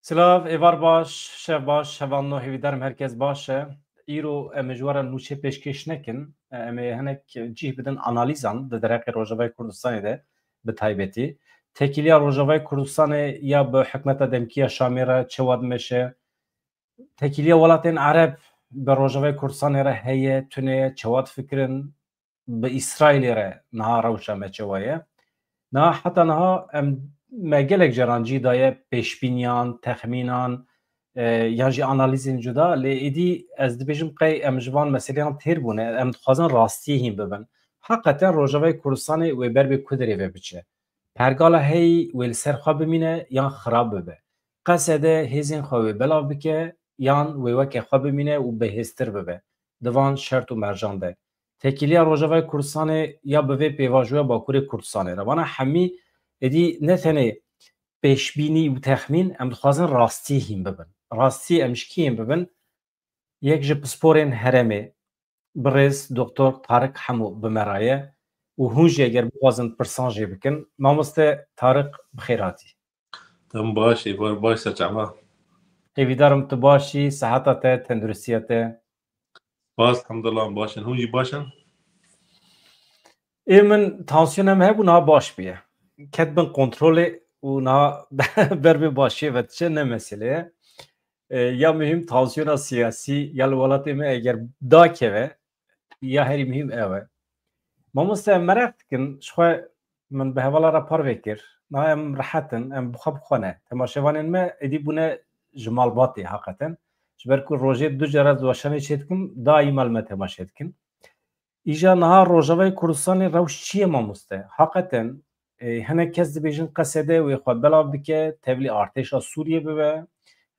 Silav, evar baş, şev baş, şevanno hêvîdarim herkes baş e. Îro em ê ji we re nûçe pêşkêş nekin. Em ê hinek cih bidin analîzan di derexê Rojavayê Kurdistanê de bi taybetî. Tekiliya Rojavayê Kurdistanê ya bi hikmeta demkî ya Şamê re çawa dimeşe. Tekiliya welatên Ereb bi Rojavayê Kurdistanê re heye, tune ye, çawa difikirin. Bi Îsraîlê re niha rewşa me çawa ye. Niha heta niha em me gelek caran cî daye pêşbîniyan, texmînan yan jî analîzên cuda lê êdî ez dibêjim qey em ji van meseleyan têr bûne, em dixwazin rastiyê hîn bibin. Heqeten Rojavayê Kurdistanê wê ber bê Kudrê ve biçe. Pergala heyî wê li ser xwe bimîne yan xirab bibe. Qesede hêzên xwe wê belav bike yan wê weke xwe bimîne û bihêztir bibe. Di van şert û mercan de. Tekiliya Rojavayê Kurdistanê ya bi vê pêvajoya Bakurê Kurdistanê re. Bana hemî êdî ne tenê pêşbînî û texmîn em dixwazin rastî hîn bibin. Rastî em ji kî bibin? Yek ji pisporên herêmê birêz Doktor Tariq Hemo bimeraye û hûn jî eger bixwazin pirsan jê bikin. Mamoste Tariq bixêr hatî. Em baş, êvar baş seçema. Hêvîdarim tu başî, seheta te, tendurustiya te. Bas, hemdullah başın. Hûn jî başın? Ê min tansiyonem hebû niha baş bûye. Ket bin kontrolê û niha ber bê başiyê ve diçe ne mesele ye. Ya mühim tansiyona siyasî ya li welatê me eger dakeve ya herî mühim ew e. Mamoste em merak dikin ji xwe min bi hevala re par vekir. Niha em rihetin, em bi xwe bixwane. Temaşevanên me êdî bûne ji malbatê heqeten. Ji ber ku rojê du care weşanê çê dikim, daîma li me temaşe dikin. Îja niha Rojavayê Kurdistanê rewş çi ye mamoste? Heqeten hinek kes dibêjin qesede wê xwe belav bike, tevlî artêşa Sûriyê bibe.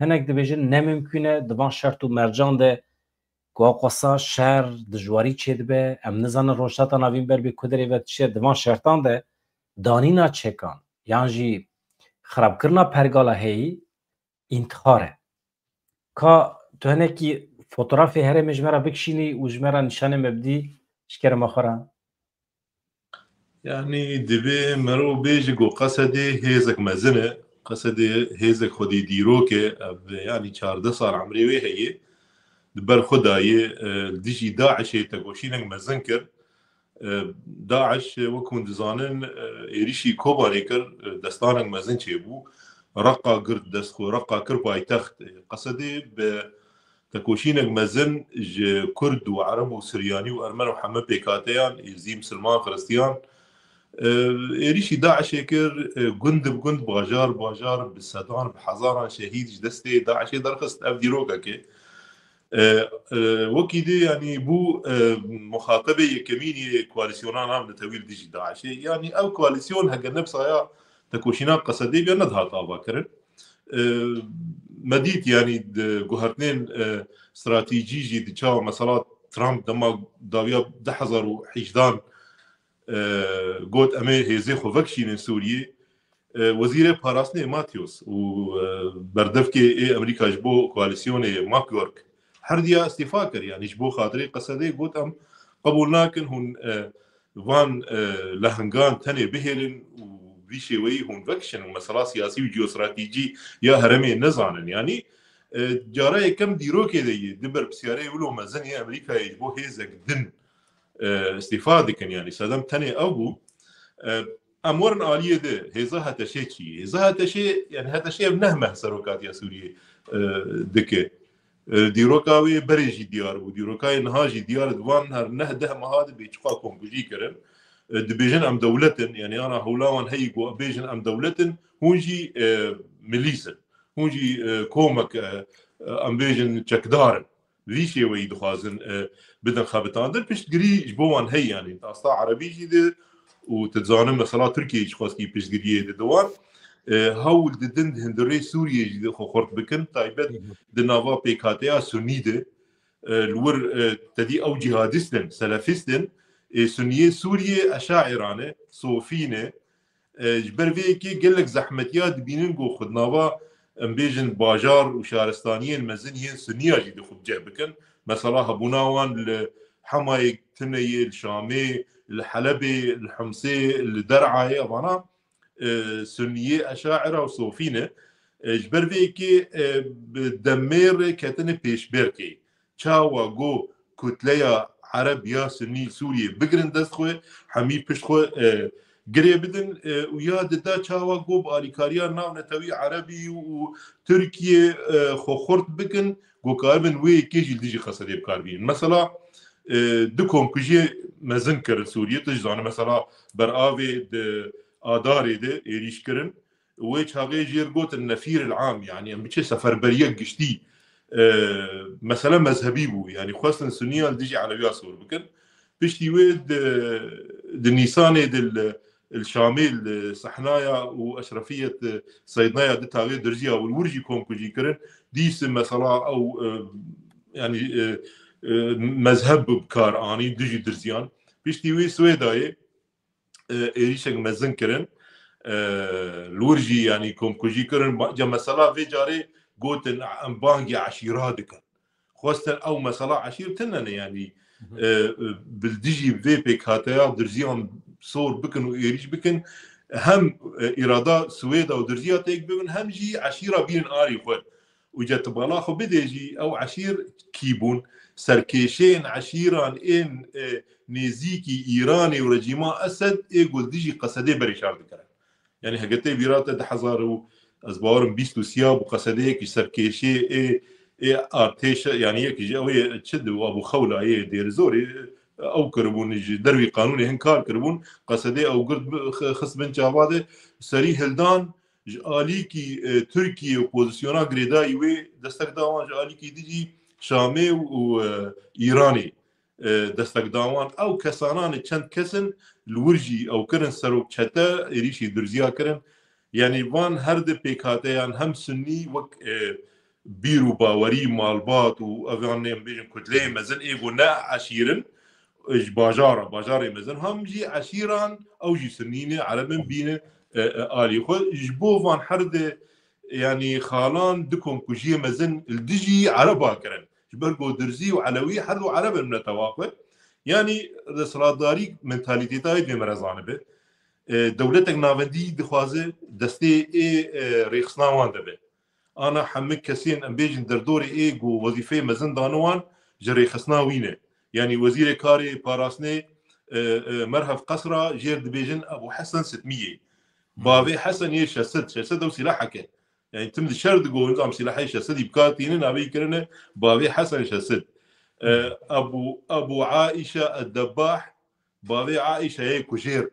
Hinek dibêjin nemimkün e di van şert û mercan de qasa şer dijwarî çê dibe. Em nizanin rojheta navîn ber bê Kudrê ve tişe di van şertan de danîna çekan yan jî xirabkirina pergala heyî întixar e. Ka tu hinekî fotoğrafê herêmê ji me re bikişînî û ji me re nîşanê me bidî ji kerema xwe re? Yani divê merov bêje ku qesedê hêzek mezin e, qesedê hêzek xwedî dîrok e, yani 14 sal emrê wê heye. Di ber xwe dayê dijî Daişê tegoşînek mezin kir. Daeş wek hûn dizanin êrişî Kobanê kir, destanek mezin çêbû. Reqa girt destxwe, reqa kir paytext. Qesedê bi tekoşînek mezin ji Kurd û Ereb û Siryanî û Ermen û heme pêkhateyan êzî Misliman, Xristiyan êrişî Daişê kir gund bi gund bajar bi sedan bi hezaran şehîd ji destê Daişê derxist. Ev dîrokekê. Wekî dê yanî bû muxatebê yekemînî koalîsyona nam li tewîl dijî Daişê. Yani ev koalîsyon hege nebsaya tekoşîna qesedê bê nedihat avakirin. Medît yanî guhertinên stratîjî jî di çawa mesela Trump dema dawiya 2018 got em ê hêzê xwe vekişînin Sûriyê. Wezîrê Parastinê Matyos û berdevkê ê Amerîka ji bo koalîsyonê Makyork her diya îstîfa kir. Yani ji bo xatirê qesedê got em qebûl nakin hûn van lehingan tenê bihêlin û vî şêweyî hûn vekişin û mesela siyasî û jeostratîjî ya herêmê nezanin. Yani cara yekem dîrokê de ye di ber pirsiyarê wilo mezin ê Amerîkayê ji bo hêzek din îstîfa dikin. Yani sedem tenê ew bû. Em werin aliyê de hêza heteşê çi ye? Hêza heteşê yani heteşê ev nehmeh serokatiya Sûriyê dike. Dîroka wê berê jî diyar bû. Dîrokayê niha jî diyar di van her neh deh meha de bêçiqa komkujî kirin. Dibêjin em dewletin yani ana hewlawan heyî ku bêjin em dewletin hûn jî milîsin. Hûn jî komek em bêjin çekdarin. Vî şêweyî dixwazin bidin xebitandir. Piştgirî ji bo wan heyî yani. Asta Erebî jî de û tu dizanin mesela Tirkiyeyê ji xwestkî piştgiriyê de wan hewl didin hindirê Sûriyê jî de xwe xurt bikin taybet di nava pêkhateya Sunî de li wir tedî ew cihadîstin, selefîstin Suniyê Sûriyê eşaîran e, Sofîn e ji ber vê yekê gelek zehmetiya dibînin ku xwednava em bêjin bajar û şaristaniyên mezin yên Sunîya jî de xwe ceh bikin. Mesela hebûna wan li Hemayê, Tineyê, li Şamê, li Helebê, li Himsê, li Derعayê evana Sunniyê eşaîra û Sofîn e جبر ويكي بدمير كاتن بيش بيركي تشاوا جو كتليا عرب يا سني سوريا بقرن دستخوي حميد بشخوي قريب بدن ويا دا تشاوا جو باريكاريا ناو نتوي عربي وتركيا خورت بكن جو كاربن وي كيجي ديجي خاصة بكاربين مثلا دكم كجي مزنكر سوريا تجزان مثلا برآوي آداري ده إيريش كرن ويش هاغي جيرغوت النفير العام يعني بيتش سفربريه قشتي مثلا مذهبي بو يعني خاصه السنيه ديجي على ياسور بكن بيشتي ويد النيساني الشامل صحنايا واشرفيه صيدنايا دي تاغي درجيه والورجي كونكوجي كرن ديس مثلا او يعني مذهب بكار اني ديجي درزيان بيشتي وي سويداي ايريشك مزن كرن الورجي يعني كومكوجي كرن جا مثلا في جاري قلت ان بانجي عشيراتك خوستن او مثلا عشيرتنا يعني بالديجي في بيك هاتيا درزيان صور بكن ويريش بكن هم اراده سويدا ودرزيا تيك بكن هم جي عشيره بين اري خو وجت بلاخو بديجي او عشير كيبون سركيشين عشيران ان نزيكي ايراني ورجيما اسد يقول ديجي قصدي بريشار ذكر يعني هقتي بيراته ده حزارو ازبارم بيستو سياب وقصدي كي سركيشي اي ارتيش يعني هيك جاوي تشد وابو خوله اي دير زوري او كربون دروي قانوني هنكار كربون قصدي او قرد خص بن جواد سري هلدان جاليكي تركيا وبوزيشنا غريداي وي دستك داوان جاليكي ديجي شامي وايراني دستك داوان او كسانان چند كسن الورجي او كرن سروك چتا ريشي درزيا كرن يعني وان هرد بيكاتيان هم سني وك بيرو باوري مالبات وافغاني بيجن كتلي مزن ايغو نا عشيرن باجاري مزن هم جي عشيران او جي سنين عربن بين آلي خو جبو فان حرد يعني خالان دكم كجي مزن الدجي عربا كرن جبرقو درزي وعلوي حردو عرب من التواقع يعني رسراداري منتاليتي تاي بمرزانه به دولتك نافندي دخوازه دستي ريخصناوان دبه انا حمك كسين ام بيجن دردوري ايغو وظيفه مزن دانوان جري خصناوينه يعني وزير كاري باراسني مرهف قصره جير دبيجن ابو حسن 600 بافي حسن يش شسد وسلاحك يعني تم الشرد جو نظام سلاحي شسد بكاتين ابي كرنه بافي حسن شسد ابو عائشه الدباح بافي عائشه هي كوجير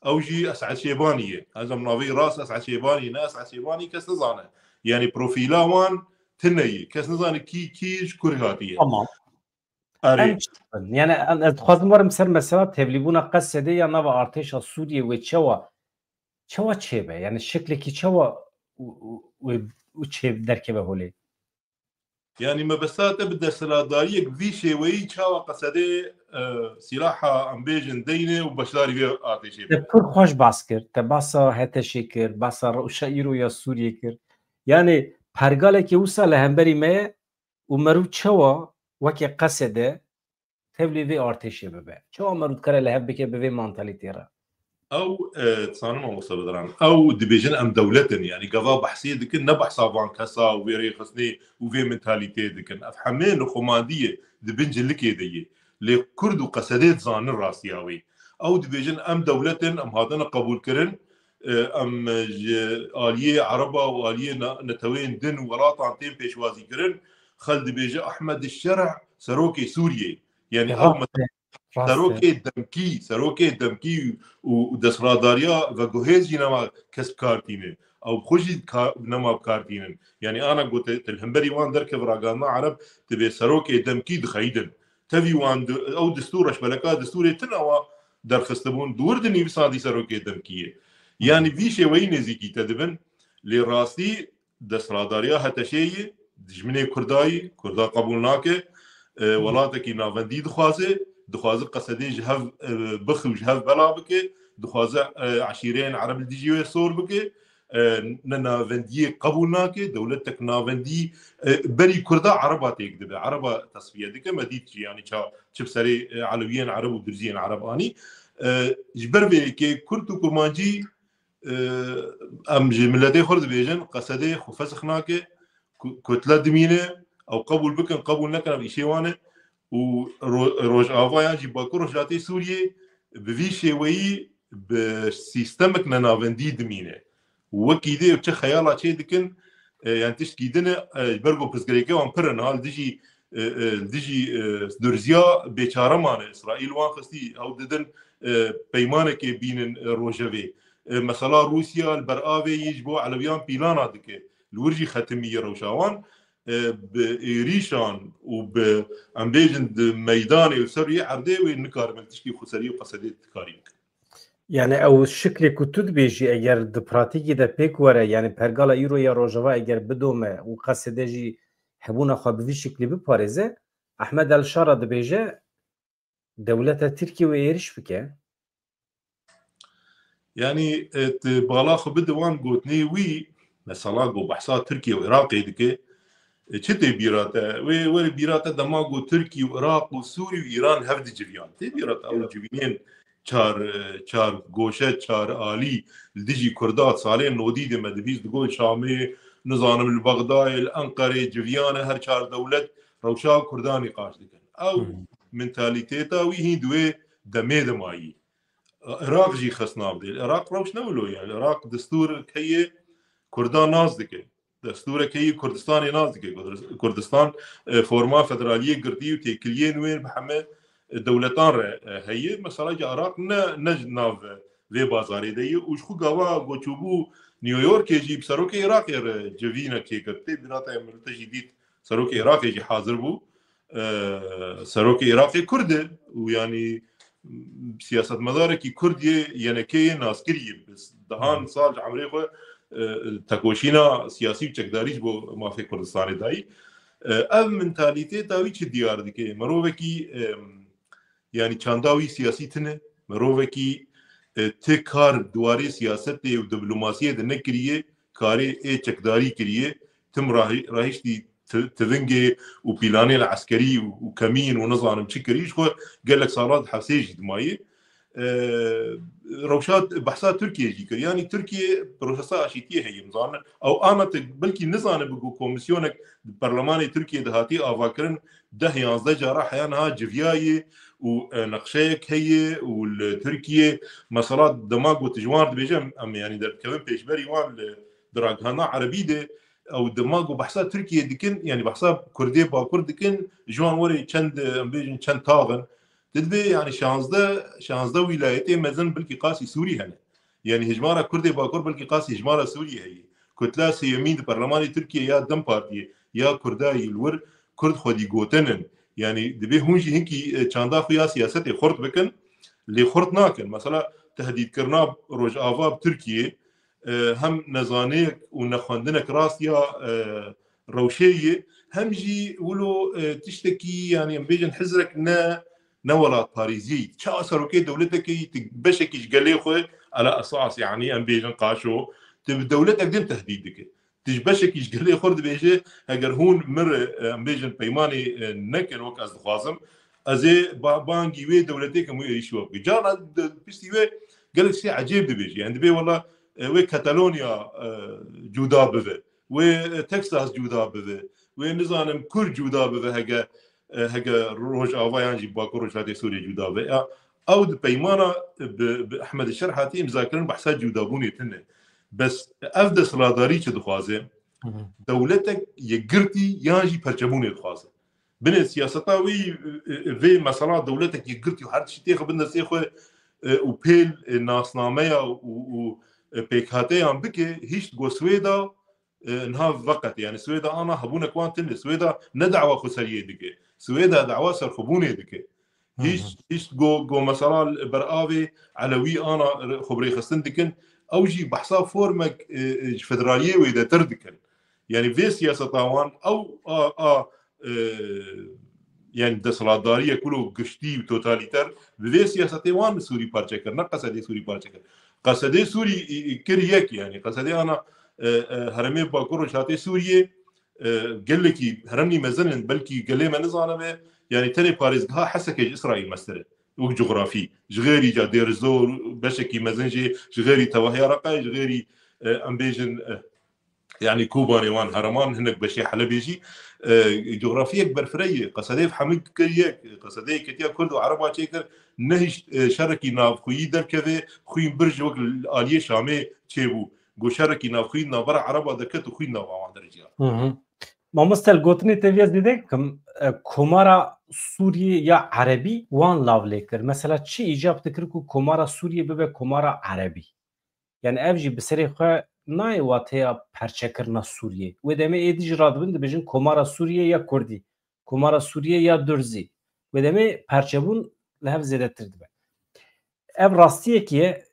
اوجي اسعد شيبانيه هذا منافي راس اسعد شيباني ناس اسعد شيباني كسنزانه يعني بروفيلا وان تني كسنزانه كيش كورهاتيه تمام يعني انا تخاطب مرة مثلا تبليبونا قصدي يا نبا ارتيشا سوريا وتشوا تشيبه يعني الشكل كي تشوا وتشيب دركبه هولي يعني ما بساطة بدها سلادارية في شيوي تشاوا قصدي سلاحة ام بيجن دينه وبشداري فيه ارتيشي تبكر خوش باسكر تباسا هتا شكر باسا روشايرو يا سوريا كر يعني پرگاله كي وصل لهمبري ما ومرو تشوا وكي قصده تبلي في ارتيشي ببه تشوا مرو كره لهب بك بفي مانتاليتي را او تصانما وصل دران او ديفيجن ام دولتن يعني قضاء بحثيه دكن نبح صافان كسا وفيري خصني وفي منتاليتي دكن افحمين وخماديه دبنج لكي دي لكرد وقصديت زان الراسياوي او ديفيجن ام دولتن ام هذا قبول كرن ام اليه عربه واليه نتوين دن ولاطان تيم بيشوازي كرن خل ديفيجن احمد الشرع سروكي سوريا يعني او سروكي دمكي ودسراداريا وجوهيزي نما كسب كارتينه او خوشي نما بكارتينه يعني انا قلت الهمبري وان درك براغانا عرب تبي سروكي دمكي دخيدن تبي وان او دستورش بلكا دستوري تنوا درخستبون دوردني بصادي سروكي دمكي يعني في شيء وين زيكي تدبن لراستي دسراداريا هتشي دجمني كرداي كردا قبولناك ولاتك نافندي دخوازه قصدي جهاز بخ وجهاز بلا بك دخوازه عشيرين عرب الديجي صور بك نافندي قبولناك دولتك نافندي بري كردا عرباتك دبه عربه تصفيه دك مديت يعني شوف سري علويين عرب ودرزيين عرب اني جبر بك كرد وكرمانجي ام جي ملتي خرد بيجن قصدي خفسخ ناكي كتله دمينه او قبول بكن قبول نكن بشيوانه وروجافا يعني باكو روجاتي سوريا بفي شوي بسيستمك نافندي دمينه وكيدي وش خيالات شيء دكن يعني تشكيدنا برجو بسكريكا وامبرن هال ديجي درزيا بيشاره مان اسرائيل واخستي او ددن بيمانك بين روجافي مثلا روسيا البرآوي يجبو على بيان بيلانا دكه الورجي ختميه روشاوان بريشان وبامبيجن ميداني وسوريا عردي والنكار من تشكي خسريه وقصديه كاريك يعني او الشكل كتود بيجي اگر دبراتيكي ده بيك ورا يعني برغالا ايرو يا روجافا اگر بدومه وقصده جي حبونا خو بفي شكل بباريزه احمد الشارع ده بيجي دولة تركيا ويرش بك يعني بالاخ بدوان قوتني وي مثلا جو بحثات تركيا وعراق دكه چته بيراتا وي بيراتا دماغو تركيا وعراق وسوريا وايران هفد جبيان تي بيراتا او جبينين چار گوشه چار عالی الدجي كردات صالين نوديد مدبيز تقول شامي نظام البغدادي الانقره جفيانه هر چار دولت روشا كرداني قاش دكن او منتاليتيتا وي هندوي دمي دمايي العراق جي خصنا بدي العراق روش نولو يعني العراق دستور كي كردان ناز دكي دستور كي كردستاني ناز دكي كردستان فورما فدراليه قرتي وتكليه وين محمد دولتان هي مثلا جا العراق نج ناف في بازاري دي وش خو قوا قوتشوبو نيويورك يجي بسروك العراق جفينا كي قرتي بناتا ملتا جديد سروك العراق يجي حاضر بو سروك العراقي كرد ويعني سياسة مداركي كردية ينكي ناسكرية بس دهان صالح عمري خو تكوشينا سياسي بشكداريش بو ما في كردستان داي ام منتاليتي داوي چه ديار دكي مروفكي يعني چانداوي سياسي تنه مروفكي تكار دواري سياسة ودبلوماسية دنكرية كاري اي چكداري كرية تم راهيش دي تفنجي وبيلاني العسكري وكمين ونظام مشكريش خو قال لك صارت حسيج دماي روشات بحثات تركيا جيكر يعني تركيا بروساسا اشيتيه هي مزان او انا بلكي نزان بقو كوميسيونك برلماني تركيا دهاتي افاكرن ده 11 جاره حيانها جفياي ونقشيك هي والتركيا مسارات دماغ وتجوار بيجم ام يعني در كمان بيشبري وان دراغانا عربي ده او دماغ وبحثات تركيا دكن يعني بحثات كردي باكر دكن جوان وري چند امبيجن چند تاغن تدبي يعني شانزده ولايتين مزن بلكي قاسي سوري هنا يعني هجمارة كردي باكر بلكي قاسي هجمارة سوريا هي كتلا سيمين برلماني تركيا يا دم بارتي يا كرداي الور كرد خودي غوتنن يعني دبي هونجي هنكي چاندا خويا سياستي خرط بكن اللي خرط ناكن مثلا تهديد كرنا روجافا بتركيا هم نزانيك ونخوندنك راسيا روشية هم جي ولو تشتكي يعني بيجن حزرك نولات باريزي شا سروكي دولتك تبشكيش قالي خوي على اساس يعني ام بيجن قاشو تب دولتك دين تهديدك تجبشكيش قالي خرد بيجي اگر هون مر ام بيجن بيماني نكن وك از خازم ازي بانجي وي دولتك مو يشوف جانا بيستي وي قال لك شيء عجيب بيجي يعني بي والله وي كاتالونيا جودا بذا وتكساس جودا بذا ونظام كل جودا بذا هكا روجافا يعني باكو روجاتي سوريا جودا بذا او بيمانا باحمد الشرحاتي مذاكرين بحثات جودابوني تنه بس افدس صلاداري تدخوازه دولتك يقرتي ياجي برجموني دخوازه بين سياستاوي في مثلا دولتك يقرتي وحد شي تاخذ بدنا سيخو وبيل ناسنامه و بيكاتي عم بكي هيش جو سويدا انها وقت يعني سويدا انا هبونا كوانتن سويدا ندعوه خسريه دكي سويدا دعوه سرخبوني دكي هيش جو مثلا برآوي علوي انا خبري خستن دكن اوجي بحساب فورمك فدراليه واذا تردكن يعني في سياسه طاوان او يعني دسلاداريه كله قشتي وتوتاليتر في سياسه طاوان سوري بارچكر نقصدي سوري بارچكر قصدي سوري كريك يعني قصدي انا هرمي باكور شاتي سوريا قال لك هرمني مزن بلكي قال لي ما نزانه يعني تاني باريس ها حسك اسرائيل مستر وك جغرافي جغيري جا دير الزور بشكي مزنجي جغيري توهي رقاي جغيري امبيجن يعني كوبا نيوان هرمان هناك بشي حلبيجي جغرافيا برفريه قصدي حمد كريك قصدي كتيا كرد وعربا تشيكر نهش شركي ناف خوي دركذا خوي برج وقت الاليه شامي تشيبو جو شركي ناف خوي نابر عربا دكت خوي ناف وان درجه ما مستل گوتنی تیویز دیده کم کمارا سوریه یا عربی وان لاو لیکر مثلا چی ایجاب تکر کو کمارا سوریه ببه کمارا عربی yani ev jî bi serê xwe nayê wateya perçekirina Sûriyê. Wê demê êdî jî radibin dibêjin komara Sûriye ya Kurdî, komara Sûriye ya Durzî. Wê demê perçebûn li hev zêdetir dibe. Ev rastiyekî ye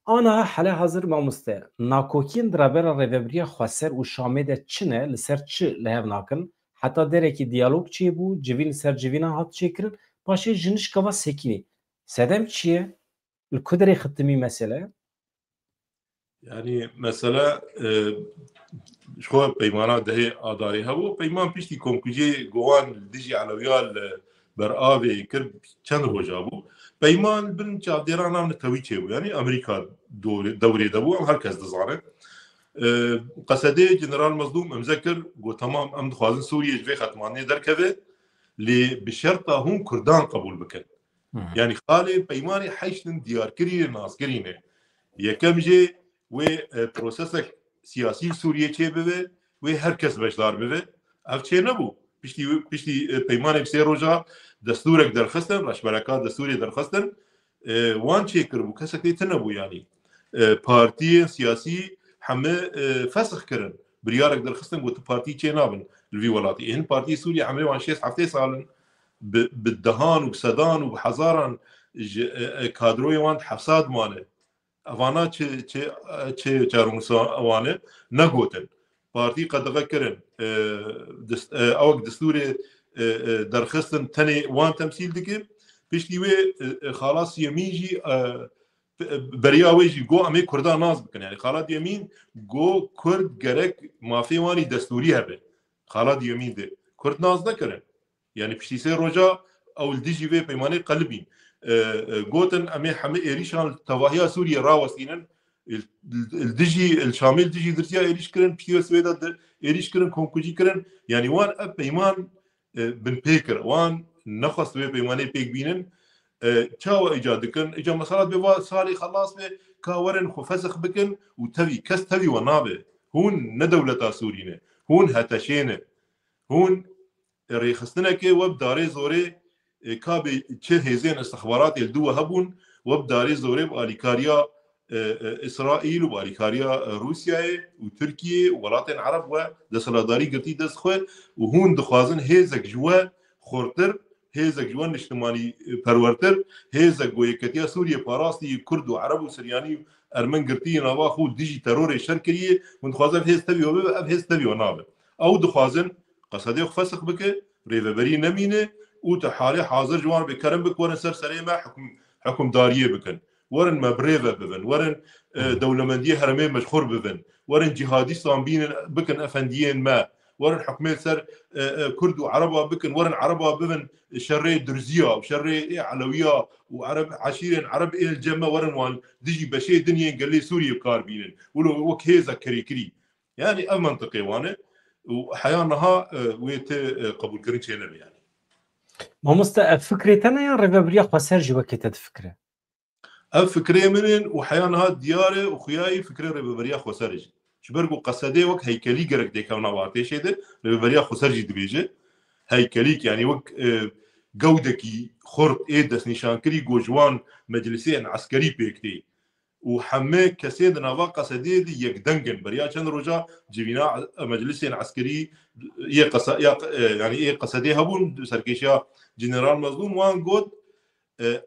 aniha helehazir mamoste nakokîn di rêbera rêveberiya Xweser û Şamê de çi ne li ser çi li hev nakin heta derekî diyalog çêbû civîn li ser civînan hat çêkirin paşê ji nişkava sekînê. Sedem çi ye? Li ku derê xitimî mesele? يعني مثلا شو بيمانات ده آداري هو بيمان بيشتي كونكوجي جوان ديجي على ويال برآوي كرب كان روجابو بيمان بن جابديران عم نتويتشيو يعني أمريكا دوري دبو هركز دزانه قصدي جنرال مظلوم مذكر جو تمام أم دخوازن سوريا جفي ختماني دركذا اللي بشرطة هم كردان قبول بكن يعني خالي بيماني حيشن ديار كري ناس كرينه يكم جي و پروسسك سیاسی سوریه چه بوه و هر کس بشدار بوه اف چه نبو پشتی پیمان بسی روزا دستورک درخستن رشبرکات دستوری درخستن وان چه کربو کسک دیت نبو یعنی پارتی سیاسی همه فسخ کرن بریارک درخستن گوت پارتی چه نابن الوی ولاتی این پارتی سوریه عمره وان 6 سالن بالدهان وبسدان وبحزاران كادروي وان حفصاد مانه اوانا چه چارونسا اوانه نگوتن پارتی قدغه کرن اوک دستور درخستن تنی وان تمثيل دکه پشتی و خلاص یمینجی بریاویجی گو امی کردان ناز بکن یعنی خالد یمین گو کرد گرک مافی وانی دستوری هبه خالد یمین ده کرد ناز نکرن يعني پشتی سه روزا اول دیجی و پیمانه قلبین قوتن امي حمي ايريشان تواهيا سوريا راوسينن الدجي الشامل دجي درتيا ايريش كرن بيو سويدا ايريش كرن كونكوجي كرن يعني وان اب بيمان بن بيكر وان نخص بيماني بيك بينن تشاو ايجاد كن اجا مسارات بوا صاري خلاص كاورن خفزخ بكن وتبي كس تبي ونابه هون ندولة سورينا هون هتشينه هون ريخستنا كي وب داري زوري كابي چه هزين استخبارات الدو هبون وبداري زوري بأليكاريا إسرائيل وبأليكاريا روسيا وتركيا وولاتين عرب ودسلاداري قرتي دسخوه وهون دخوازن هزك جوا خورتر هزك جوا نجتماني پرورتر هزك گويكتيا سوريا باراستي كرد وعرب وسرياني أرمن قرتي نواخو ديجي ترور الشركية وندخوازن هز تبي وبيب أب هز تبي ونابه أو دخوازن قصدي خفسخ بك ريفبري نمينه وتحالي حاضر جوان بكرم بك ورن سر سريمة حكم دارية بكن ورن مبريفة ببن ورن دولمندية هرمين مشخور ببن ورن جهادي صامبين بكن أفنديين ما ورن حكمين سر كرد وعربة بكن ورن عربة ببن شري درزية وشري علوية وعرب عشيرين عرب إيه الجمة ورن وان ديجي بشي دنيا قال لي سوريا بكاربين ولو وكهيزة كري يعني أو منطقي وانا وحيانها ويت قبول كرين شيء نبي يعني مامۆستا فکرێتەنە یان ڕێڤەبریە خۆسەر جی وەکێتە فکرە اف فكري منن وحيانها دياره وخياي فكري رببريا خوسرج شبرقو قصدي وك هيكلي قرق ديكونا وارتي شيده رببريا خوسرج دبيجه هيكليك يعني وك جودكي خرط ايدس نشانكري جوجوان مجلسين عسكري بيكتي وحمي كسيد نافا قصدي دي يقدنجن بريا كان رجا جبينا مجلسين عسكري يعني ايه قصدي هبون سركيشيا جنرال مظلوم وان جود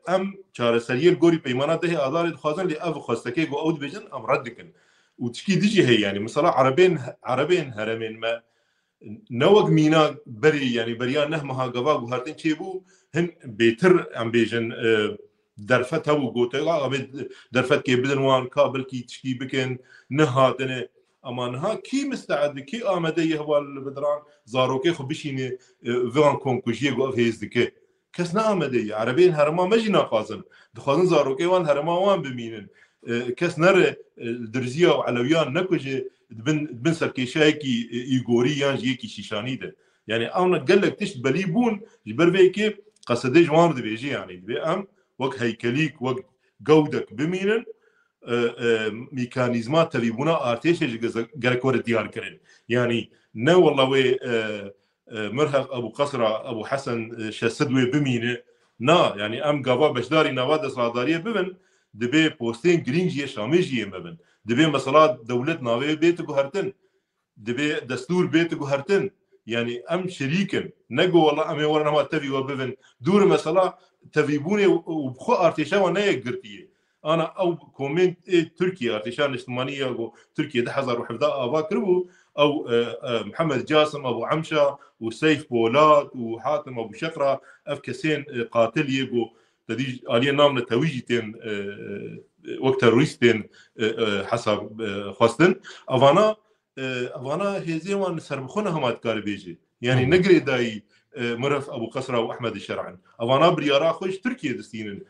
ام چارەسەریە گۆری پەیمانات دەهێ ئازاری دخوازن لێ ئەو خۆستەکەی گۆ ئەو دبێژن ئەم ڕەت دکن و تشکی دیجی هەیە ینی مثلا عربێن هەرەمێن مە نەوەک مینا بەری ینی بەریان نەهمەها گەوا و هەردن چێبوو هەن بێتر ئەم بێژن دەرفەت هەبوو گۆتەگا دەرفەت کێ بدن وان کابلکی تشکی بکەن نەهاتنێ ئەمانها کی مستعد کی ئامادەی هەواڵ بدران زارۆکەی خۆ بشینێ ڤان کۆنکوژیە گۆ ئەو هێز دکە کەس نامەدەی عربین هەرما مەژی ناخوازن دخوازن زارۆکەیوان هەرماوان بمینن کەس نەرێ درزیە و عەلەویان نەکوژێ بن سەرکێشایەکی ئیگۆری یان یەکی شیشانیدە یعنی ئەوە گەلێک تشت بەلی بوون ji ber vêkê qesedê ji wan dibêjî yanî divê em wek heykelîk wek gewdek bimînin میکانیزما تەویبوونا ئارتێشێ gelek were diyar kirin yanî ne wela wê mirheq Ebu Qesra Ebu Hesen şesed wê bimîne na yanî em gava beşdarî nava desthilatdariyê bibin dibê postên girîng jiyê Şamê jiyê bibin dibê mesela dewlet navê bête guhertin dibê destûr bête guhertin yani em şerîkin ne got wela em ê werin hema tevî we bibin dûr mesela tevîbûnê û xwe artêşa we neyek girtiye ana ew komên Tirkiye artêşa niştimaniya got Tirkiye 2017 ava kiribû ew Mihemed Casim Ebu Emşa û Seyf Polat û Hatim Ebu Şeqra ev kesên qatiliyê got tedî aliyê namne tewî jî tên wek terorîst tên hesab xwestin evana hêzê wan serbixwe hema dikarî bêje yani negirê dayî mirov Ebu Qesra û Ehmed Şer'in evana biryara xwe ji Tirkiye distînin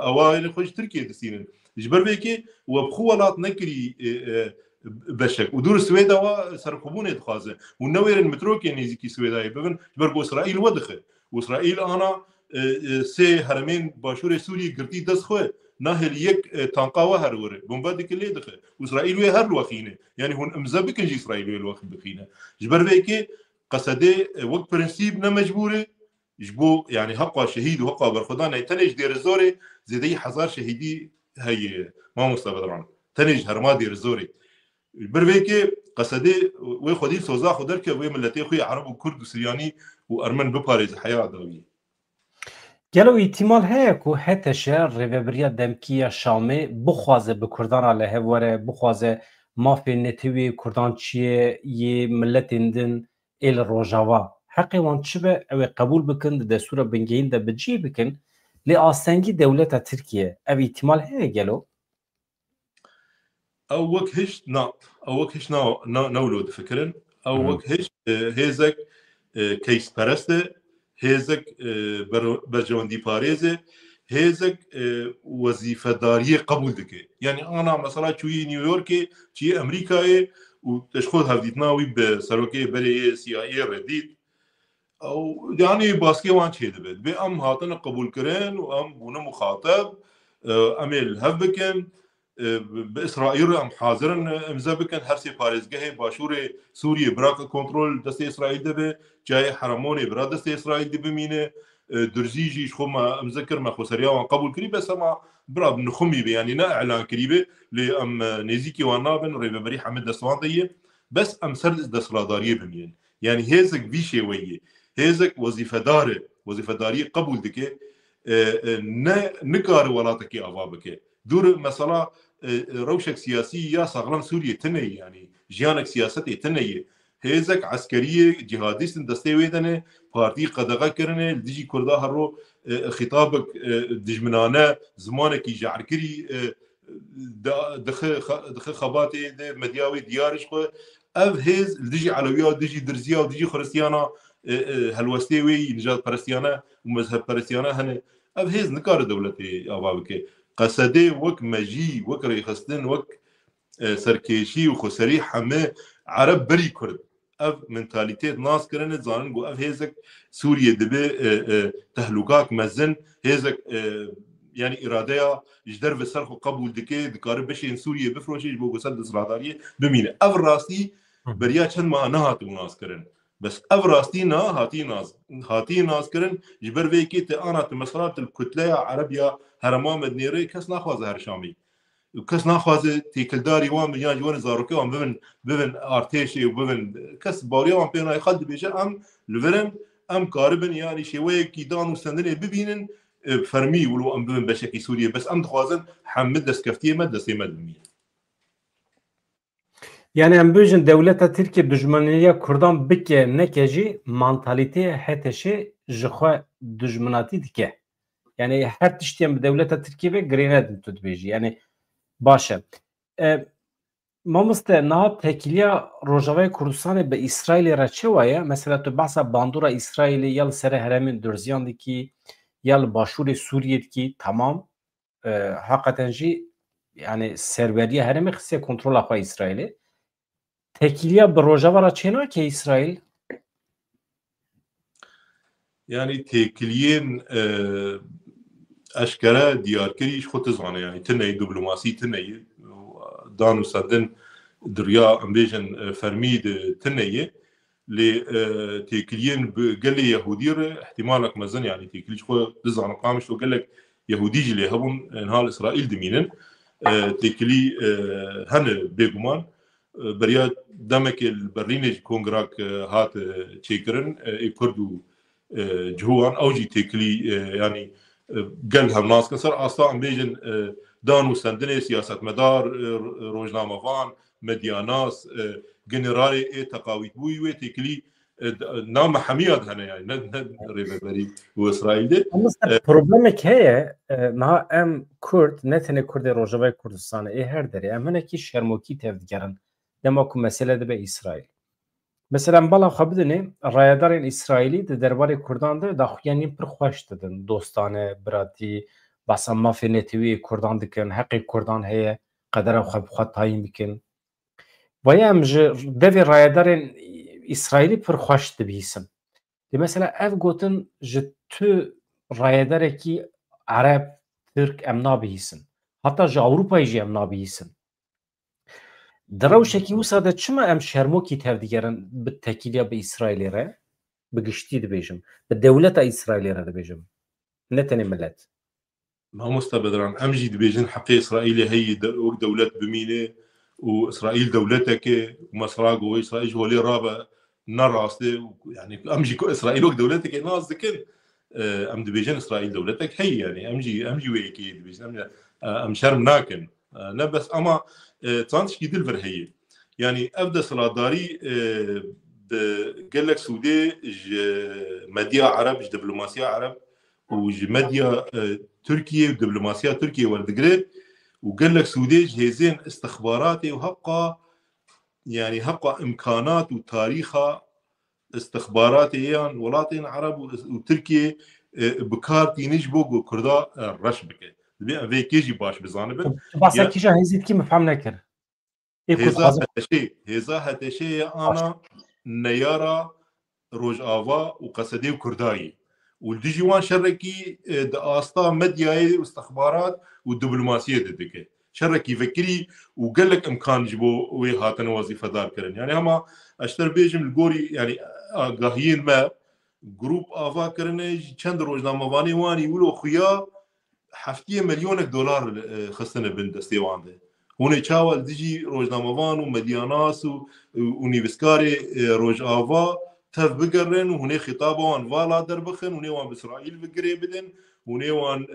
awayê xwe ji Tirkiye distînin ji ber vêkê we bi xwe welat nekirî beşek û dûr Swêda wa serxwebûnê dixwaze û newêrin mitrokê nêzîkî Swêdayê bibin ji ber ku İsraîl we dixe û İsraîl ana sê heremên başûrê Sûriyê girtî dest xwe nahêl yek tanqa we her were bomba dike lê dixe û İsraîl wê her lwexîne yani hûn imza bikin jî İsraîl wê lwex bixîne ji ber vêkê qesedê wek prinsîp ne mecbûrê ji bo yani heqa şehîd û heqa berxwedanê tenê ji dêrezorê zêdeyî hezar şehîdî heye mamosta bedran tenê ji herma dêrezorê bir vêkê qesedê wê xwedî soza xwe derke wê milletê xwe Ereb û Kurd û Siryanî û Ermen biparêze heya dawî gelo îtîmal heye ku heteşe rêveberiya demkîya Şamê bixwaze bi Kurdan li hev were bixwaze mafê netewê Kurdan çiye yê milletên din ê li Rojava heqê wan çi be ew ê qebûl bikin di destûra bingehîn de bi cih bikin lê astengî dewleta Tirkiye ev îtîmal heye gelo ew wek hişt na ew wek hişt nawlo difikirin ew wek hişt hêzek keysperest e hêzek bercewendî parêz e hêzek wezîfedariyê qebûl dike yani ana mesela çûyî New Yorkê çîyê Emerîkayê û teşxwe hevdîtina wî bi serokê berê CIA redît ew yani baskê wan çê dibe dibê em hatine qebûlkirin û em bûne muxateb em ê li hev bikin bi İsraîl em hazirin imza bikin her sê parêzgehê başûrê Sûriye biraka kontrol destê İsraîl dibe cayê Heremonê bira destê İsraîl dibimîne durzî jî ji xwe me imza kir me xweseriya wan qebûl kirî bes hema bira bi nixwimî be yanî ne elan kirî be lê em nêzîkî wan nabin rêveberî hemî destwan deye bes em ser desthilatdariyê bimînin yani hêzek vî şêweyê hêzek wezîfedar e wezîfedariyê qebûl dike ne nikare welatekî ava bike dûr mesela rewşek siyasî ya saxlam Sûriye tune yani jiyanek siyasetê tune ye hêzek eskeriyê cihadîstin destê wê de ne partî qedexe kirine li dijî Kurda hero xîtabek dijminane zimanekî jehrkirî dixe xebatê de medya wê diyar ji xwe ev hêz li dijî Elewiya dijî dirziya dijî xristiyana helwestê wê nijadperestiyane û mezhebperestiyane hene ev hêz nikare dewletê ava bike qesedê wek mejî wek rêxistin wek serkêşî û xweserî heme Ereb berî Kurd ev mentalîtê nas kirine zanin got ev hêzek Sûriye dibe tehlûkak mezin hêzek yani îradeya ji derve ser xwe qebûl dike dikare beşên Sûriye bifroşe ji bo gosel desthilatdariyê bimîne ev rastî beriya çend meha nehatibû nas kirin bes ev rastî na hatî nas kirin ji ber vêkê te ana te mesela til kutleya Erebiya herema Mednêrê kes naxwaze her Şamî kes naxwaze têkildarî wan biyan ji wan zarokê wan bibin artêşê û bibin kes bawriya wan pê nayê xel dibêje em li virin em karibin yani şêweyekî dan û sendinê bibînin fermî wilo em bibin beşekî Sûriye bes em dixwazin hemî destkeftiyê me destê me bimînin yani em bêjin dewleta Tirkiye dijmaniya Kurdan bike neke jî mantalîtê heteşê ji xwe dijminatî dike yani her tiştiyên bi dewleta Tirkiye ve girêne din tu dibêjî yani baş e مامۆستا نها Tekiliya Rojavayê Kurdistanê bi Îsraîlê re çi waye? Mesela tu behsa bandora Îsraîlê ya li serê herêmên Durziyan dikî ya li başûrê Sûriyê dikî temam heqeten jî yani serveriya herêmê xistiye kontrola xwe Îsraîlê. Tekiliya bi Rojava re çê nake Îsraîl? يعني تێکلiyên eşkere diyarkirî ji xwe tizane yani tineyê diplomasî tineyê dan û serdin diriya em bêjin fermî di tineyê lê têkiliyên bi gelê Yehûdî re ihtimalek mezin yani têkilî ji xwe dizanin qamiş û gelek Yehûdî jî lê hebûn niha li İsraîl dimînin têkilî hene bêguman beriya demekê li Berlînê ji kongrak hat çêkirin ê Kurd û ciwan ew jî têkilî yani gel hemnaskin ser asta em bêjin dan û sendinê siyasetmedar rojnamevan medyanas generalê ê teqawîtbûyî wê têkilî nama hemiya hene yani ne rêveberî û İsraîl'de problemek heye niha em Kurd ne tenê Kurdê Rojavayê Kurdistanê ê her derê em hinekî şermokî tev digerin dema ku mesele dibe İsraîl. Mesela em bala xwe bidinê rayedarên İsraîlî di derbarê Kurdan de daxuyanîn pir xweş didin dostane biratî behsa mafê netewîyê Kurdan dikin heqê Kurdan heye qedera xwe bi xwe tayin bikin. Vaya em ji devê rayedarên İsraîlî pir xweş dibîsin. Dê mesela ev gotin ji tu rayedarekî Ereb, Türk em nabihîsin. Heta ji Ewropayê jî em nabihîsin. Di rewşekî wisa de çima em şermokî tev digerin bi Tekiliya bi İsraîlê re? Bi giştî dibêjim. Bi dewleta İsraîlê re dibêjim. Ne tenê millet. mamosta bediran em jî dibêjin heqê İsraîlê heyî wek dewlet bimîne û İsraîl dewleteke û mesela got İsraîl ji holê rabe ne rastê yani em jî ku İsraîl wek dewletekê naz dikin em dibêjin İsraîl dewletek heyî yani em jî wê yekê dibêjin em şerm nakin ne bes ama çand tişkî dil vir heyî yani ev desthilatdarî bi gelek Sûdê ji medya Ereb ji diplomasiya Ereb û ji medya Türkiye û diplomasiya Türkiye werdigire û gelek Sûdê ji hêzên istixbaratê û heqa yani heqa imkanat û tarîxa istixbaratê yan welatên Ereb û Türkiye bi kar tînî ji bo ku Kurda reş bike. Divê em vê kê jî baş bizanibin. Tu behsa kîja hêzî dikî min fehm nekir. Hêza heteşê ana neyara Rojava û Qesedê û Kurdayî. û dijî wan şerekî di asta medyayê û istixbarat û diplomasiyê de dike. Şerekî vekirî û gelek imkan ji bo wê hatine wezîfedar kirin. Yani hema ez ter bêjim li gorî yani agahiyên me grup ava kirine ji çend rojnamevanî wanî wilo xuya heftiye milyonek dolar xistine bin destê wan de. Hûnê çawa dijî rojnamevan û medyanas û nivîskarê Rojava tev bigerin û hûnê xîtaba wan vala derbixin hûnê wan bi İsraîl vigirê bidin hûnê wan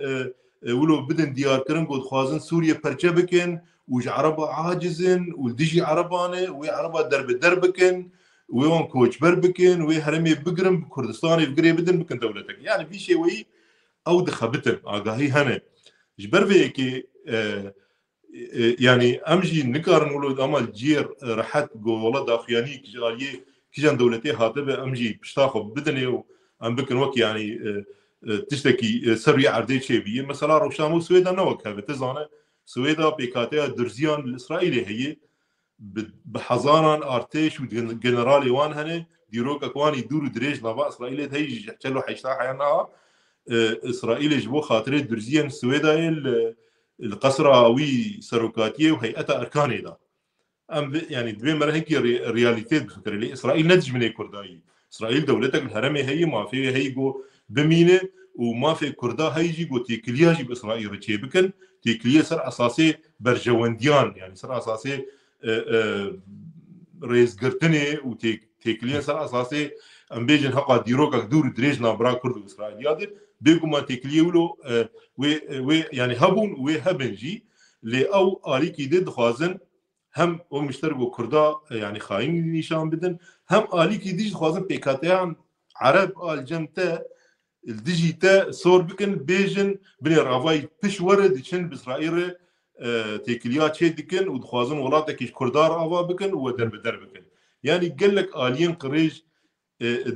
wilo bidin diyarkirin got dixwazin Sûriye perçe bikin û ji Ereba acizin û dijî Erebanê wê Ereba derbe derbikin wê wan koçber bikin wê herêmê bigirin bi Kurdistanê vigirê bidin bikin dewletek. Yani vî şêweyî ew dixebitin agahî hene. Ji ber vê yekê yani em jî nikarin wilo ama cêr rehet gola daxuyanî kijaliyê kîjan dewletê hatibe em jî pişta xwe bidinê û em bikin wek yani tiştekî ser rûyê erdê çêbîye. Mesela Rojava û Swêda ne wek heve. Te zane Swêda pêkatiya Durziyan li İsraîlê heye bi hezaran artêş û generalê wan hene dîrokek wanî dûr û dirêj nava İsraîlê heye ji çel û heşta heya niha İsraîlê ji bo xatirê Durziyên Swêdayê li qesra wî serokatiyê û heyeta erkanê da. Em yani divê me re hekî realîtê bifikire lê İsraîl ne dijminê Kurdayî. İsraîl dewletek li herêmê heyî mafê heyî got bimîne û mafê Kurda heyî jî got têkiliya jî bi İsraîl re çê bikin. Têkiliya ser esasê berjewendiyan yani ser esasê rêzgirtinê û têkiliya ser esasê em bêjin heqa dîrokek dûr dirêj navbera Kurd û İsraîliya dir. Bêguman têkiliya wilo wê yani hebûn û wê hebin jî lê ew alîkî de dixwazin hem o müşterek û Kurda yani xayîn nîşan bidin hem alîkî dî dixwazin pêkatiyan Ereb al cem te dijî te sor bikin bêjin binê ravayî piş were diçin bi İsraîlê تكليا چه دکن و دخوازن ولاتکیش کردار آوا بکن و در بدر بکن یعنی گلک آلین قریج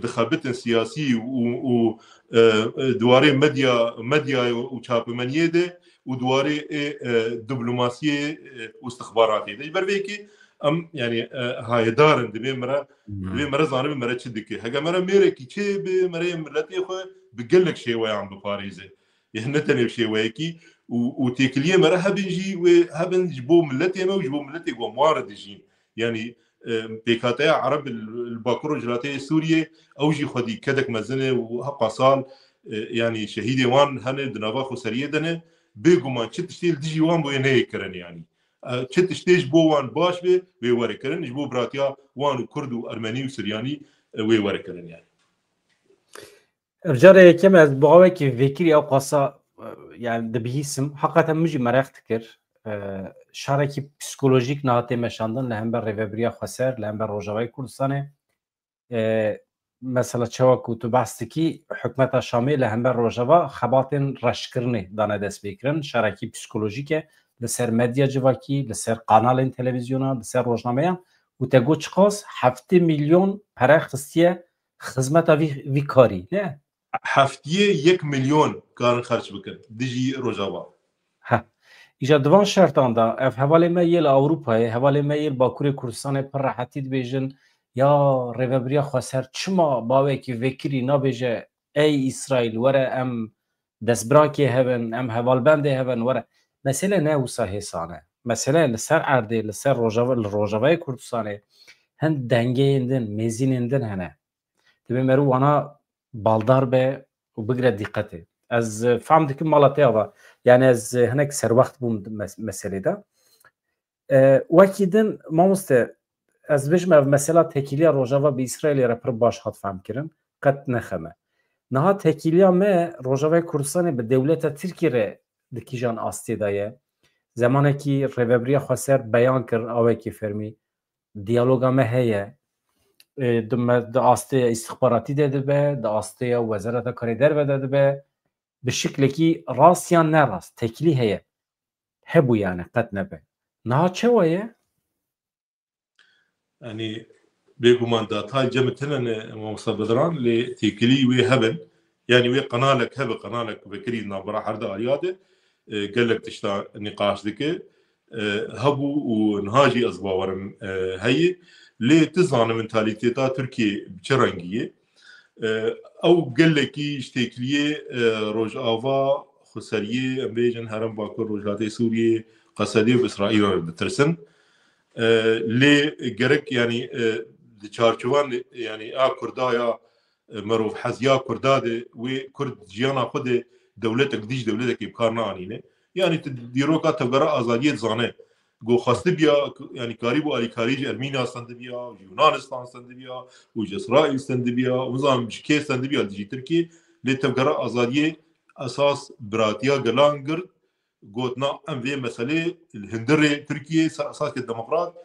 دخابت سیاسی و دواره مدیا و چاپمنیه ده و دواره دیپلماسی و استخباراتی ده بروی که ام یعنی های دارن دبی مرا زانه مرا چه دکه هگه مرا میره کی چه به مرا ملتی خو بگلک شیوه عم بپاریزه یعنی نتنی شیوه کی و تکلیه مرا هبنجی و هبنج بو ملتی ما وجبو ملتی و موارد جین یعنی بيكاتيا عرب الباكور جلاتي سوريا اوجي خدي كدك مزنه وهبقى صال يعني شهيدي وان هن دنافا خسريه دنه بيغمان تشتيل ديجي وان بو ينهي كرن يعني تشتيج بو وان باش بي وري كرن جبو براتيا وان كرد وارمني وسرياني وي وري كرن يعني رجال كم از بقاوه كي فكري او قصة يعني دبيسم حقا مجي مريخ تكر شارکی پسیکولوژیک نهاتی مشاندن لهمبر ریوبریا خسر لهمبر روجاوای کردستانه مثلا چوا تو بحثی حکومت شامی لهمبر روجاوا خباتن رشکرنه دانه دست بکرن شارکی پسیکولوژیکه لسر مدیا جواکی لسر قنال تلویزیونا لسر روزنامه و تگو چقاس 7 میلیون پره خستیه خدمت وی کاری نه 1 میلیون کارن خرج بکن دیجی روجاوا ایجا دوان شرطان دا اف حوالی میل اوروپای حوالی میل باکوری کردستان پر راحتی بیجن یا ریوبریا خسر چما باوی که وکری نبیجه ای اسرائیل وره ام دستبراکی هون ام حوالبنده هون وره مثلا نه وسا حسانه مثلا لسر عرده لسر روجاوای کردستانه هند دنگه اندن میزین اندن هنه تبی مرو وانا بالدار به و بگره دقته از فهم دکم مالاتي هذا يعني از هناك سر وقت بوم مسألة ده وكيدن ما مست از بجمع مسألة تكيليا روجافا بإسرائيل رابر باش هات فهم كرن قد نخمه نها تكيليا ما روجافا كردستان بدولة تركيا دكيجان أستي دايه زمانه كي ريفبريا خسر بيان كر أوه كي فرمي ديالوغا ما هي دم أستي استخباراتي ده به أستي وزارة كاريدر بده به بشكل كي راس يا نراس تكلي هي هبو يعني قد نبه نها شوية يعني بيقومان دات هاي جمتنا مصدران لتكلي وهبن يعني وي قنالك هب قنالك بكري نابرا حرد ارياده قال لك تشتا نقاش ذكي هبو ونهاجي ازباورن هي لي تزان منتاليتيتا تركي بشرنجيه او قال لك يشتكليه روجافا خسريه بيجن هرم باكر روجاتي سوريا قصدي باسرائيل بترسن لي جرك يعني دچارچوان يعني كردايا مروف حزيا كرداد وكرد جيانا خود دولتك ديج دولتك بكارنا انينه يعني تديروكا تبقرا ازاديه زانه جو خاصه بيا يعني قريبو علي خارج ارمينيا استند بيا يونانستان استند بيا واسرائيل استند بيا ونظام بشكي استند بيا ديجي تركي لتبقرا ازاديه اساس براتيا جلانجر قوتنا ام في مساله الهندري تركيا اساس الديمقراط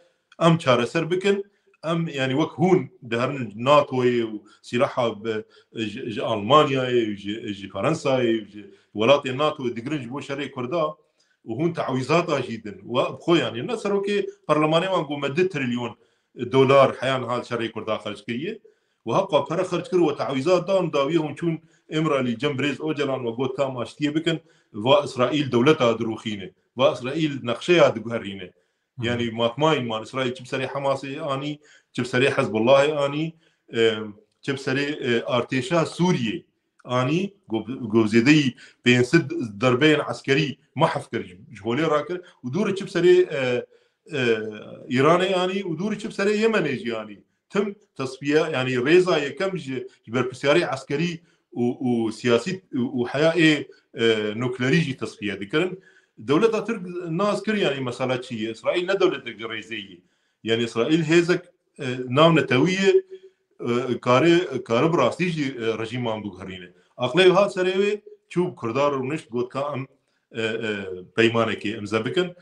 ام شارسر بكن ام يعني وك هون دهرن ناتو وسلاحها المانيا فرنسا ولات الناتو دقرنج بو شري كردا وهون تعويضاتها جدا وبخو يعني الناس روكي برلماني وانقو مدة تريليون دولار حيان هال شري كردا خرج كريه وهبقى برا خرج كرو وتعويضات دام داويهم شون امرا اللي جنب ريز اوجلان وقوت تام اشتيه بكن واسرائيل دولتها دروخينه واسرائيل نقشها دقهرينه يعني ماكماين مال اسرائيل جب سري حماسي اني جب سري حزب الله اني جب سري ارتيشا سوريا اني جو زيدي بين سد ضربين عسكري ما حفكر جولي راكر ودور جب سري ايراني اني ودور جب سري يمني يعني تم تصفيه يعني ريزا يكم جبر بسياري عسكري وسياسي وحياه نوكليريجي تصفيه ذكرن دولة ترك الناس كر يعني مسألة شيء إسرائيل لا دولة جريزية يعني إسرائيل هزك نام نتوية كار براستيج رجيم عم بقهرينه أقلي هذا سريوي شوب كردار ونشت قد كام بيمانك إمزبكن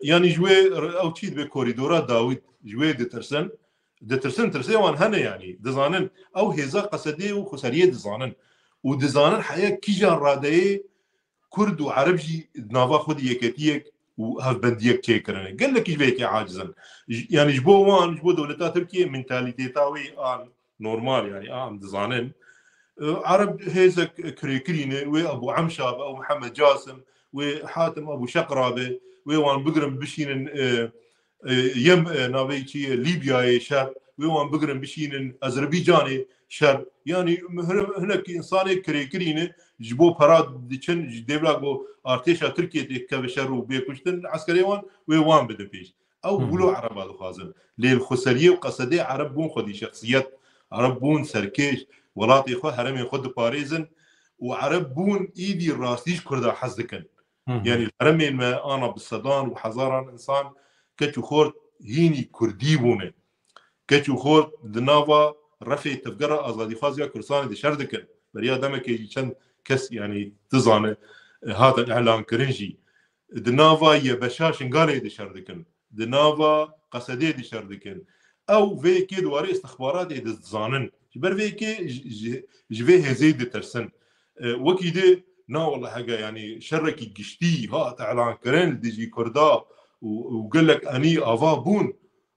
يعني جوي أو شيء بكوريدورات داود جوي دترسن ترسيوان هنا يعني دزانن أو هزا قصدي وخسرية دزانن ودزانن حياة كيجان رادية كرد وعربجي نافا خود يكتيك وهف بنديك تشيكرن قال لك يجبيك عاجزا يعني جبو دولتا تركيا منتاليتي تاوي نورمال يعني دزانن عرب هيزك كريكرينه وابو عمشاب او محمد جاسم وحاتم ابو شقرابه ويوان بقرم بشين يم نابيتي ليبيا شر ويوان بقرم بشين اذربيجاني شر يعني هناك انساني كريكرينه جبو براد ديشن ديبلاغو ارتيشا تركيا ديك شر وبيكشتن عسكريوان ويوان بدبيش او بلو عرب هذا خازن للخسريه وقصدي عرب بون خدي شخصيات عرب بون سركيش ولاطي خو هرمي خد باريزن وعرب بون ايدي راستيش كردا حزدكن يعني الهرمي ما انا بالصدان وحزاران انسان كتشو خورت هيني كردي بونه كتشو خورت دنافا رفي تفقرا ازادي خازيا كرسان دي شردكن بريا دمك يجي كان كس يعني تزانه هذا الاعلان كرنجي دنافا يا بشاش قال دي شردكن دنافا قصدي دي شردكن او في كي دواري استخبارات دي زانن بر في كي جفيه زيد ترسن وكيده نا والله حاجه يعني شركي قشتي ها اعلان كرن ديجي كردا وقال لك اني افا بون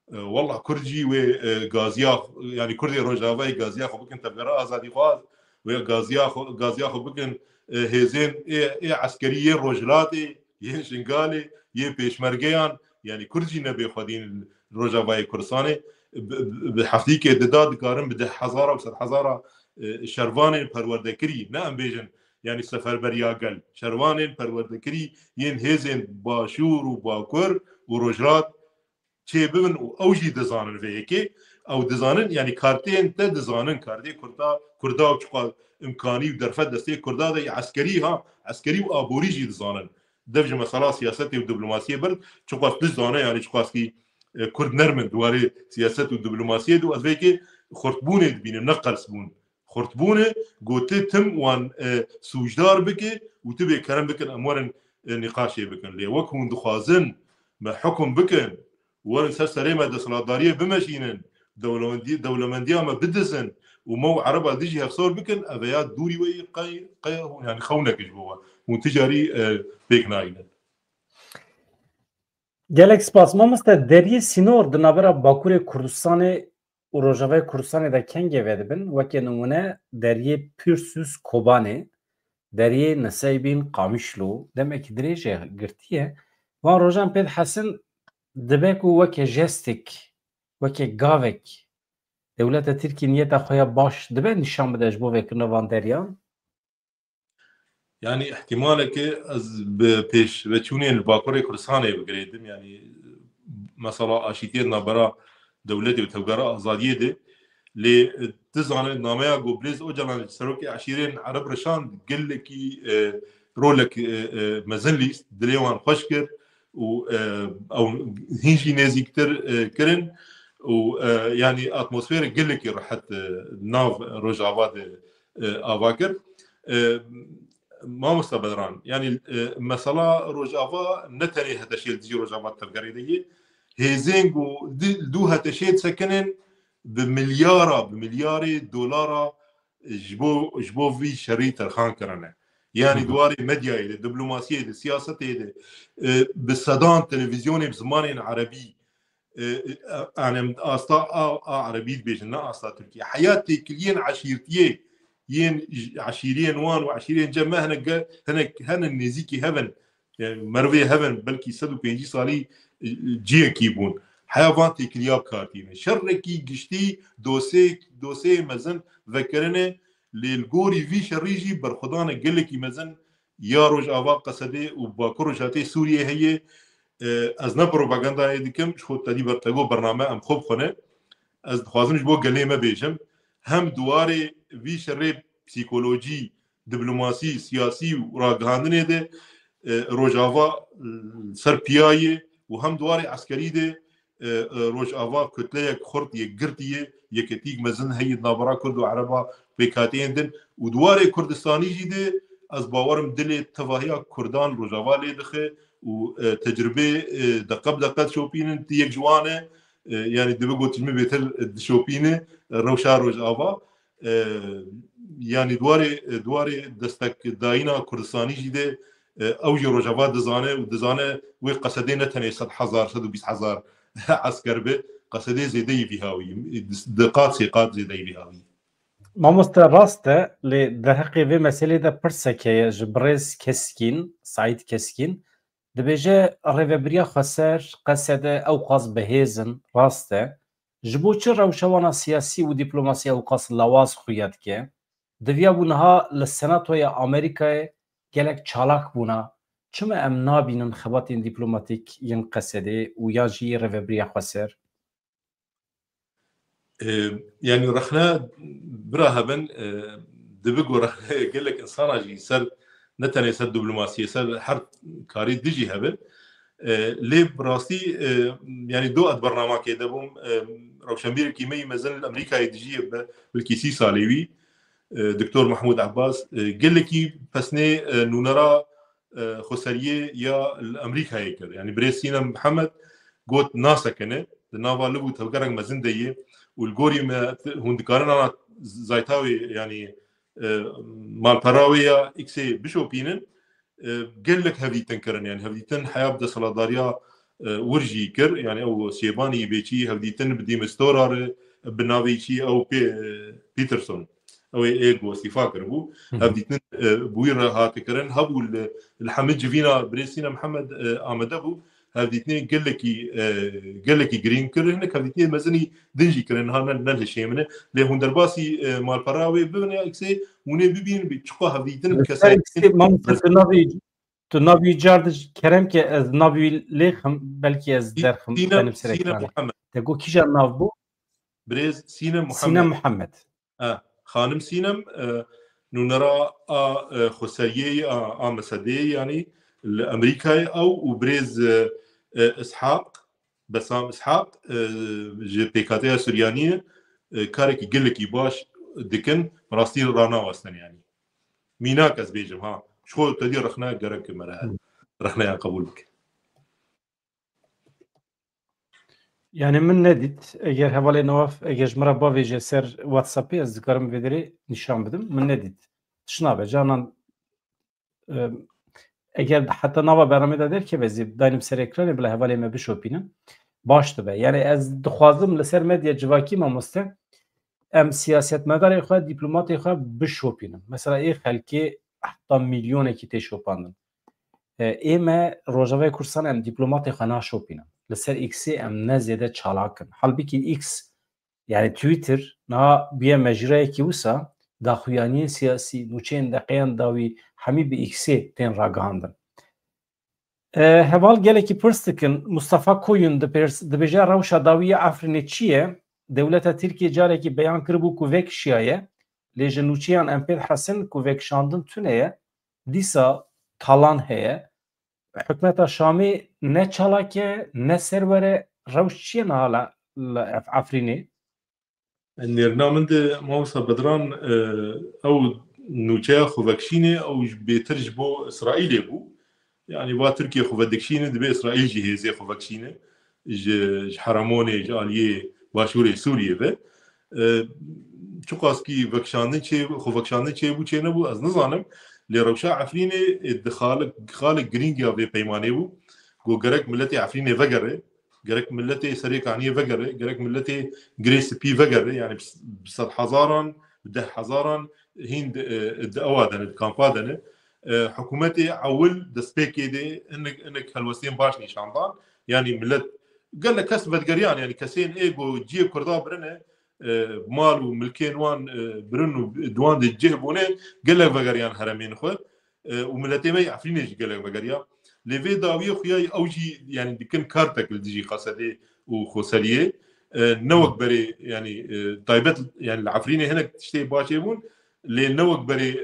والله كرجي وغازياخ يعني كردي روجافاي غازياخ بكن تبقى ازادي خاص وغازياخ بكن هيزين اي عسكريه روجلاتي يه شنغالي يه بيشمرجيان يعني كرجي نبي خدين روجافاي كرساني بحفتيك دداد كارم بده حزاره وصد حزاره شروان پروردكري نعم بيجن يعني سفر برياقل شروان پروردكري ين هيزين باشور وباكور وروجرات چه ببن اوجي دزانن فيكي او دزانن يعني كارتين تا دزانن كاردي كردا وچقا امكاني ودرفت دستي كردا دي عسكري وابوريجي دزانن دفج مساله سياسيه ودبلوماسيه برد چقا دزانه يعني چقاسكي كرد نرمن دواري سياسه ودبلوماسيه دو ازبيكي خرطبونه بين نقل سبون خرطبونه قلت تم وان سوجدار بكي وتبي كلام بكن امور نقاشي بكن لي وكون دخازن ما حكم بكن ورن سليمه دسلاداريه بمشينن دولمنديه ما بدسن ومو عربه ديجي هفصور بكن ابيات دوري وي قي يعني خونك جوا وتجاري بيكناين gelek spas mamasta deriyê sînor di navbera Bakurê Kurdistanê û Rojavayê Kurdistanê de kengê vedibin wekê nimûne deriyê Pürsüs Kobanê deriyê Niseybîn Qamişlo demekî dirêj girtiye van rojan pê dihesin dibe ku wekê jestek wekê gavek dewleta Tirkî niyeta xwe ya baş dibe nîşan bide ji bo vêkirina van deriyan يعني احتمالك از بيش بتشونين الباكوري كرساني بقريدم يعني مثلا اشيتينا برا دولتي وتوقرا ازاديه دي لي تزعن ناميا غوبليز اوجلان سروكي عشيرين عرب رشان قال لك رولك مازنلي دليوان خشكر و او هيجي نازي كتر كرن ويعني اتموسفير قال لك راحت ناف روجافا افاكر ما مستبدران يعني مثلا روجافا نتري هذا الشيء دي روجافا تفقريديه هيزينغو دو هذا الشيء سكنن بمليار دولار جبو في شريط الخان كرنا يعني دواري ميديا دبلوماسيه دي سياسه دي بالصدان تلفزيوني بزمان عربي انا استا عربي بيجنا استا تركيا حياتي كلين عشيرتيه ين عشيرين وان وعشيرين جمع هنا النزيكي هفن يعني مروي هفن بلكي سدو بينجي صالي جيه كيبون حيوان تكليا كارتين شركي قشتي دوسي مزن ذكرنا للغوري في شريجي برخدان قلكي مزن يا روجافا قصدي وباكر جاتي سوريا هي از نه پروپاگاندا ديكم شو تدي برتغو برنامه ام خوب خونه از خوازنش بو قلي ما بيجم هم دواري في شرب پسیکولوژی دیپلماسی سیاسی و راگهاندنه ده روجاوا سرپیایه و هم دواري عسکری ده روجاوا کتله خرد یک گرتیه یکتیک مزن هی نابرا کرد و عربا پیکاتین دن و دواري کردستانی جیده از باورم دل تواهی کردان روجاوا لیدخه و تجربه دقب دقت شوپینن تی یک جوانه يعني دبقوا تجمع بيتل شوبينه روشا روجاوا يعني دواري دستك داينا كردستاني جيده او جي روجافا دزانه وقصدي نتني 100,000 120,000 عسكر به قصدي زيدي بهاوي دقات سيقات زيدي بهاوي مامۆستا ڕاستە لێ دەرهەقی vê meselê de pirseke ji birêz keskîn Saîd Keskîn dibêje rêveberiya Xweser qesede ew qas bihêzin rast e ji bo çi rewşewana siyasî û dîplomasiya ew qas lawaz xuya dike diviya bû niha li Senatoya Amerîkayê gelek çalak bûna çima em nabînin xebatên dîplomatîk yên qesedê û ya jî rêveberiya Xweser يعني رخنا برا هبن دبقوا رخنا قال لك انسان اجي سر نتني سر دبلوماسيه سر حرب كاري ديجي هبن ليه براسي يعني دو برنامج كده بوم روشنبير كيمي مازال الامريكا يدجي بالكيسي صاليوي دكتور محمود عباس قال لك بسني نرى خسريه يا الامريكا هيك يعني بريسينا محمد قلت ناسا كنه نافا لبو تبقرق مزنديه والجوري ما هندكارنا زايتاوي يعني مال براوية إكسي بشو بينن قال لك هذي تنكرن يعني هذي تن حياة بدأ صلاداريا ورجي كر يعني أو سيباني بيشي هذي تن بدي مستورار بنابي شي أو بيترسون أو إيجو استفاكر بو هذي تن بوير هاتكرن هبو الحمد جفينا بريسينا محمد آمد أبو هذه اثنين قال لك جرين كرهنك هذه اثنين مزني دنجي كرهن هذا نل شيء منه لهم درباسي مال براوي ببني اكسي وني ببين بتشقى هذه اثنين كسائي ما ممكن تنابي جاردج كرم كي از نابي ليخم بلكي از درخم بنم سريكاني تقول كيجا نافبو بريز سينم محمد خانم سينم نرى خسائيه مسديه يعني الامريكاي او وبريز اسحاق بسام اسحاق جي بيكاتيا سوريانيه كارك قلكي باش دكن راستي رانا واسن يعني ميناك از بيجم ها شو تدي رخنا قرك مرا رخنا يا قبولك يعني من نديت اگر حواله نواف اگر جمره باوی جسر واتسابي از ذكرم بدري نشان بدم من نديت شنابه جانان eğer hatta nava berame de der ki vezi daim ser ekranı bile hevale me bişopinin baştı be yani ez dixwazim li ser medya civakî mamoste em siyasetmedarê xwe dîplomatê xwe bişopînin mesela ê xelkê heta milyonekî tê şopandin ême Rojavayê Kurdistanê em dîplomatê xwe naşopînin li ser X'ê em ne zêde çalakin halbikî X yani Twitter niha biye mecrayekî wisa daxuyaniyên siyasî nûçeyên deqeyan dawî hemî bi X'ê tên ragihandin. Heval gelekî pirs dikin Mustafa Koyun dibêje rewşa dawî ya Efrînê çi ye? Dewleta Tirkiye carekî beyan kiribû ku vê kişiyaye lê ji nûçeyan em pê hesin ku vêkişandin tune ye dîsa talan heye. Hikûmeta Şamê ne çalak e ne serwere rewş çi ye niha li Efrînê? النرنامند موسى بدران او نوچا خوفكشيني او بيترج بو اسرائيل بو يعني با تركيا خوفدكشيني دبي اسرائيل جهزي خوفكشيني ج حرموني جاليه باشوري سوريا به شو قاسكي فكشاندن شي خوفكشاندن شي بو چنه بو از نظانم لروشا عفريني خالق جرينجيا في بيماني بو جو جرك ملتي عفريني فقره جرك ملتي سريك عنيه فقره جرك ملتي جريس بي فقره يعني بصد حزارا بده حزارا هند اوادن الكامبادن حكومتي عول دسبيكي دي انك هالوسين باش نشاندان يعني ملت قال لك كسبت قريان يعني كسين ايجو جيب كردا برنه مال وملكين وان برنو دوان دي جيبونه قال لك فقريان حرمين خو وملتي ما يعرفينش قال لك فقريان لفي داوي خويا اوجي يعني دكن كارتك الديجي قصدي وخسريه نوك بري يعني طيبت يعني العفريني هنا تشتي باشيبون لنوك بري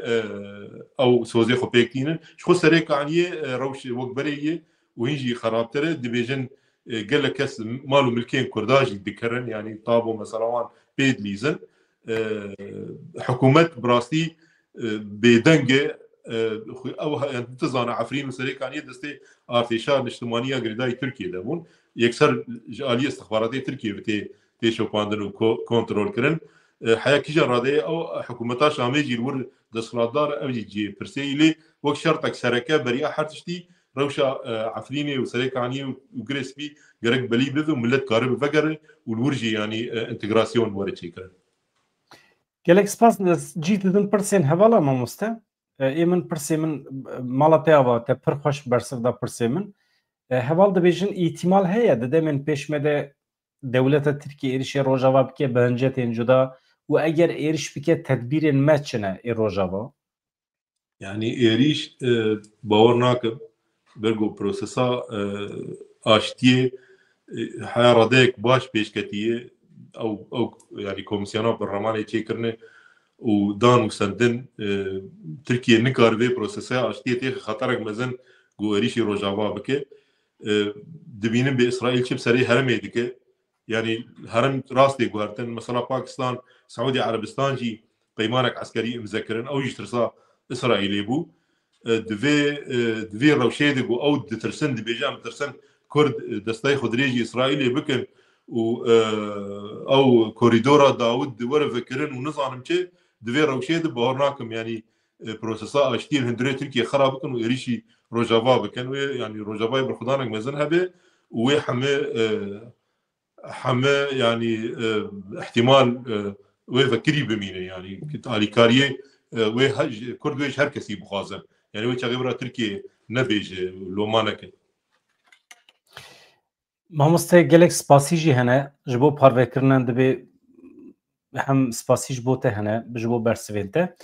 او سوزي خو بيكتين شو سريك عني روش وك بري ويجي خرابتره دبيجن قال لك كاس مالو ملكين كرداج يذكرن يعني طابو مثلا بيد ليزن حكومه براستي بدنجه او يعني تزان عفرين وسريك عني دستي ارتشار الاجتماعيه قرداي تركيا دبون يكسر آلية استخباراتية تركيا تي شوفاندن وكنترول كرن حياة كيجا رادية أو حكومتا شامي جيرور دستخلاتدار أو جي برسيلي وەک شەرتێک سەرەکە بەریا هەرتشتی ڕەوشە عفرینێ و سەرێکانی و گرێسپی گەرەک بەلی بێ و ملت کارە بڤەگەرە و ورژی ینی ئینتگراسیۆن وەرە چێکردن. gelek spas cî didin pirsên hevala mamoste min pirsê min mala te ava te pir xweş bersiv da pirsê min heval dibêjin îtîmal heye di demên pêşme de dewleta Tirkiye êrişê Rojava bike bi hincetên cuda û eger êriş bike tedbîrên me çine ê Rojava? Yani êriş bawer nakim bergo prosesa Aştî heya radeyek baş pêşketiye ew yani komisyona bernamanê çêkirine û dan û sendin Tirkiye nikar vê prosesaya Aştîyê tê xeterek mezin got êrişî Rojava bike dibînin bê İsraîl çi bi serê heremê dike yani herem rastê guhertin mesela Pakistan Saûdî Erebistan jî peymanek eskerî imzekirin ew jî tirsa İsraîlê bû divê rewşê de got ew ditirsin dibêje em tirsin Kurd desteyê xwedirêjî İsraîlê bikin û ew korîdora Dawud were vekirin û nizanim çi divê rewşê de bawer nakim yani prosesa Aştî hundirê Tirkiye xera bikin û êrişî Rojava bikin wê yani Rojavayê bi xudanek mezin hebe û wê heme yani ihtimal wê vekirî bimîne yani alîkariyê wê Kurd wê her kesî bixwazin yani wê çaxê bira Tirkiye nebêje lomaneke. Mamoste gelek spasî jî hene ji bo parvekirinan dibê hem spasî ji bo te hene ji bo bersivên te.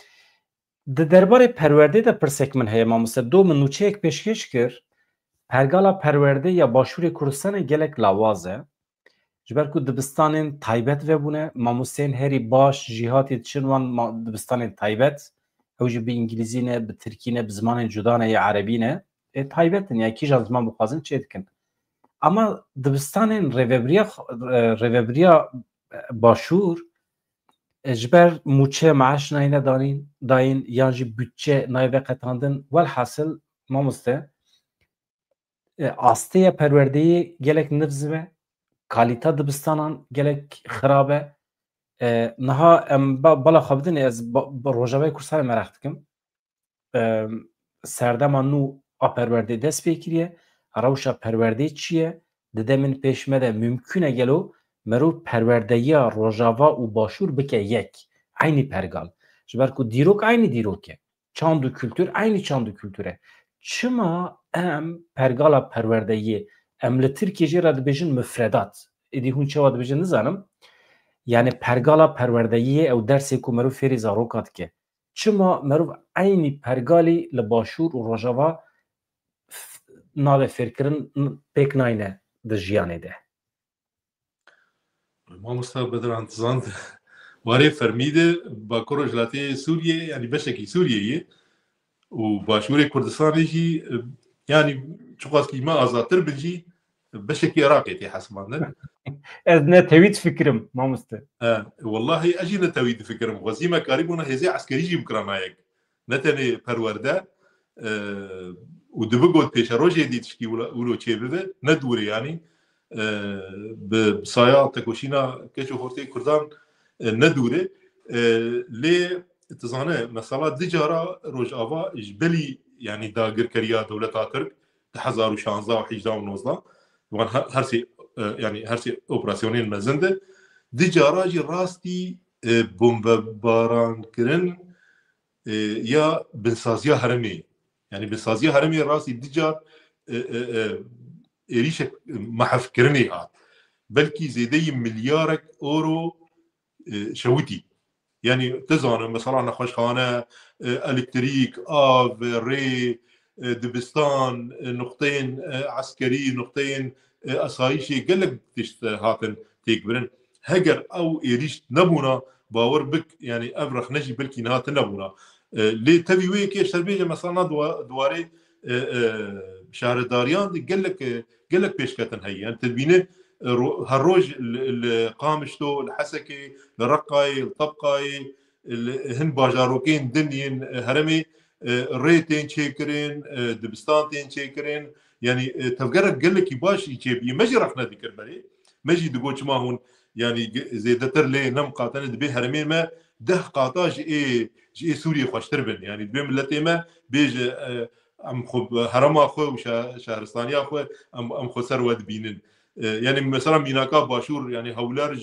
Di derbarê perwerdê de pirsek min heye mamoste do min nûçeyek pêşkêş kir pergala perwerdê ya Başûrê Kurdistanê gelek lawaz e ji ber ku dibistanên taybet vebûne mamosteyên herî baş jî hatî diçin wan dibistanên taybet ew jî bi îngilîzî ne bi Tirkî ne bi zimanên cuda ne ya erebî ne taybetin ya kîjan ziman bixwazin çê dikin. Ama dibistanên rêveberiya Başûr ji ber mûçe meeş nayîne dayîn yan jî bütçe nayê qetandin welhasil mamoste astêya perwerdeyê gelek nivz ve kalîta dibistanan gelek xirab e niha em bala xwe bidin ez bi Rojavayê Kurdistanê mereq dikim serdema nû a perwerdê dest pê kiriye rewşa perwerdeyê çi ye di demên pêşme de mümkün e gelo merû perwerdeyiya Rojava û Başûr bike yek aynî pergal ji ber ku dîrok aynî dîrok e çand û kültür aynî çand û kültür e çima em pergala perwerdeyiyê em li Tirkiye jê re dibêjin müfredat êdî hûn çawa dibêjin nizanim yani pergala perwerdeyiyê ew dersê ku merû fêrî zaroka dike çima merû aynî pergalî li Başûr û Rojava nave fêrkirin pêk nayîne di jiyanê de. Mamosta Bedran Tizand warê fermîde Bakurê Jilatê Sûriyê yani beşekî Sûriyeyê û Başûrê Kurdistanê jî yani çiqaskî me azadtir bin jî beşekî Iraqê tê hesibandin. Ez ne tewît fikirim mamoste. Wallahi ez jî ne tewît difikirim xwezî me karî bûna hêzê eskerî jî bikira nayek ne tenê perwerde û dibigot pêşa rojê dî tiştî wilo çê bibe ne dûrê yanî bi saya tekoşîna keç û hortê Kurdan ne dûrê lê tizane mesela di cara Rojava ji belî yani dagirkeriya dewleta Tirk di 2016 û 2019 wan her sê yani her sê operasyonên mezin de di cara jî rastî bombebarankirin ya binsaziya heremê yani binsaziya heremê rastî di car êrişek mehevkirinê hat belkî zêdeyî milyarek euro şewitî yani tizanim mesela nexweşxane elektrîk av rê dibistan nuqteyên eskerî nuqteyên esayîşê gelek tişt hatin têkbirin heger ew êrîş nebûna bawer bik yani ev rexne jî belkî niha nebûna lê tevî wê yekê serbêje mesela dwarê şaredariyan gelek pêşketin heye yani tedbîne her roj li Qamişlo li Hesekê li Reqqayê li Tebqayê hin bajarokên din yên heremê rê tên çêkirin dibistan tên çêkirin yani tevgerek gelekî baş jî çêbîye me jî rex nedikir berê me jî digot çima hûn يعني زيدتر لي نم قاتل دبي هرمي ما ده قاطع جي سوريا خوشتر بن يعني دبي ملتي ما بيج ام خب هرم اخو وشهرستاني اخو ام خسر ود بينن يعني مثلا ميناكا باشور يعني هولار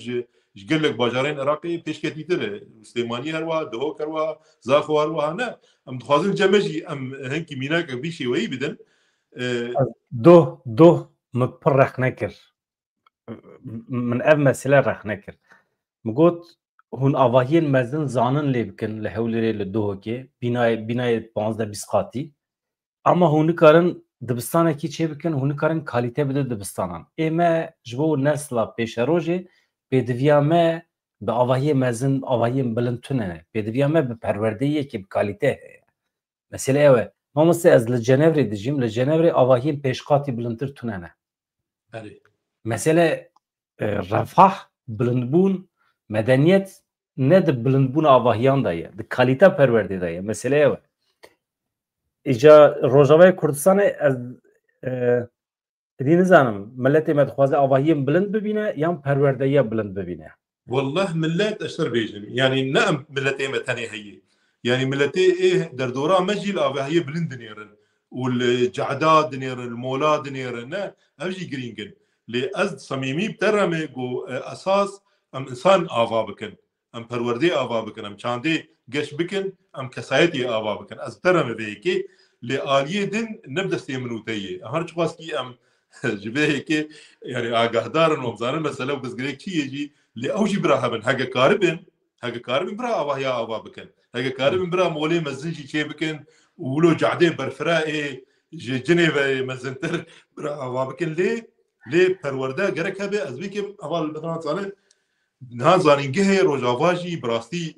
قال لك باجارين عراقي بيش كتيتر سليماني هروا دهو كروا زاخو هروا هنا ام دخوازن جمجي ام هنكي ميناكا بيشي وي بدن دوه مبر رخنكر من اف مسئله رخنكر مگوت هون آواهین مزن زانن لی بکن لحولی لدوه که بینای 15-20 قاتی اما هونی کارن دبستانه کی چه بکن هونی کارن کالیته بده دبستانان ایمه جبو نسلا پیش روژه بدویامه به آواهی مزن آواهی بلندتونه بدویامه به پروردهیه که کالیته مثلا اوه ما مثل از لجنوری دجیم لجنوری آواهی پیش قاتی بلندتر تونه مثلا رفاه بلندبون medeniyet ne de bilindbûna avahiyan da ye, de kalite perwerdê de ye. Mesele ew e. Îca Rojavayê Kurdistanê ez nizanim milletê me dixwaze avahiyên bilind bibîne yan perwerdeyiya bilind bibîne. والله ملات اشتر بيجن يعني نعم ملتي متاني هي يعني ملتي ايه دردورا مجي الافا هي بلند نيرن والجعداد نيرن المولاد نيرن نا امجي جرينجن لي ازد صميمي بترمي جو اساس ام انسان افا بكن ام پروردي افا بكن ام چاندي گش بكن ام كسايتي افا بكن از ترمي بيكي لي آلية دين نبدا استيمنوتي هرچ قاسكي ام جبه كي يعني آگاهدارن ومزانن مثلا بس گريك چي يجي لأوجي برا هبن هاجا كاربن برا أوهيا أوا بكن هاجا كاربن برا مولي مزنجي شيء بكن ولو جعدين برفراء جنيفا مزنتر برا أوا بكن ليه بروردا جرك هبه أزبيكم أول بدنا صانع نهان جهة روجافاجي براستي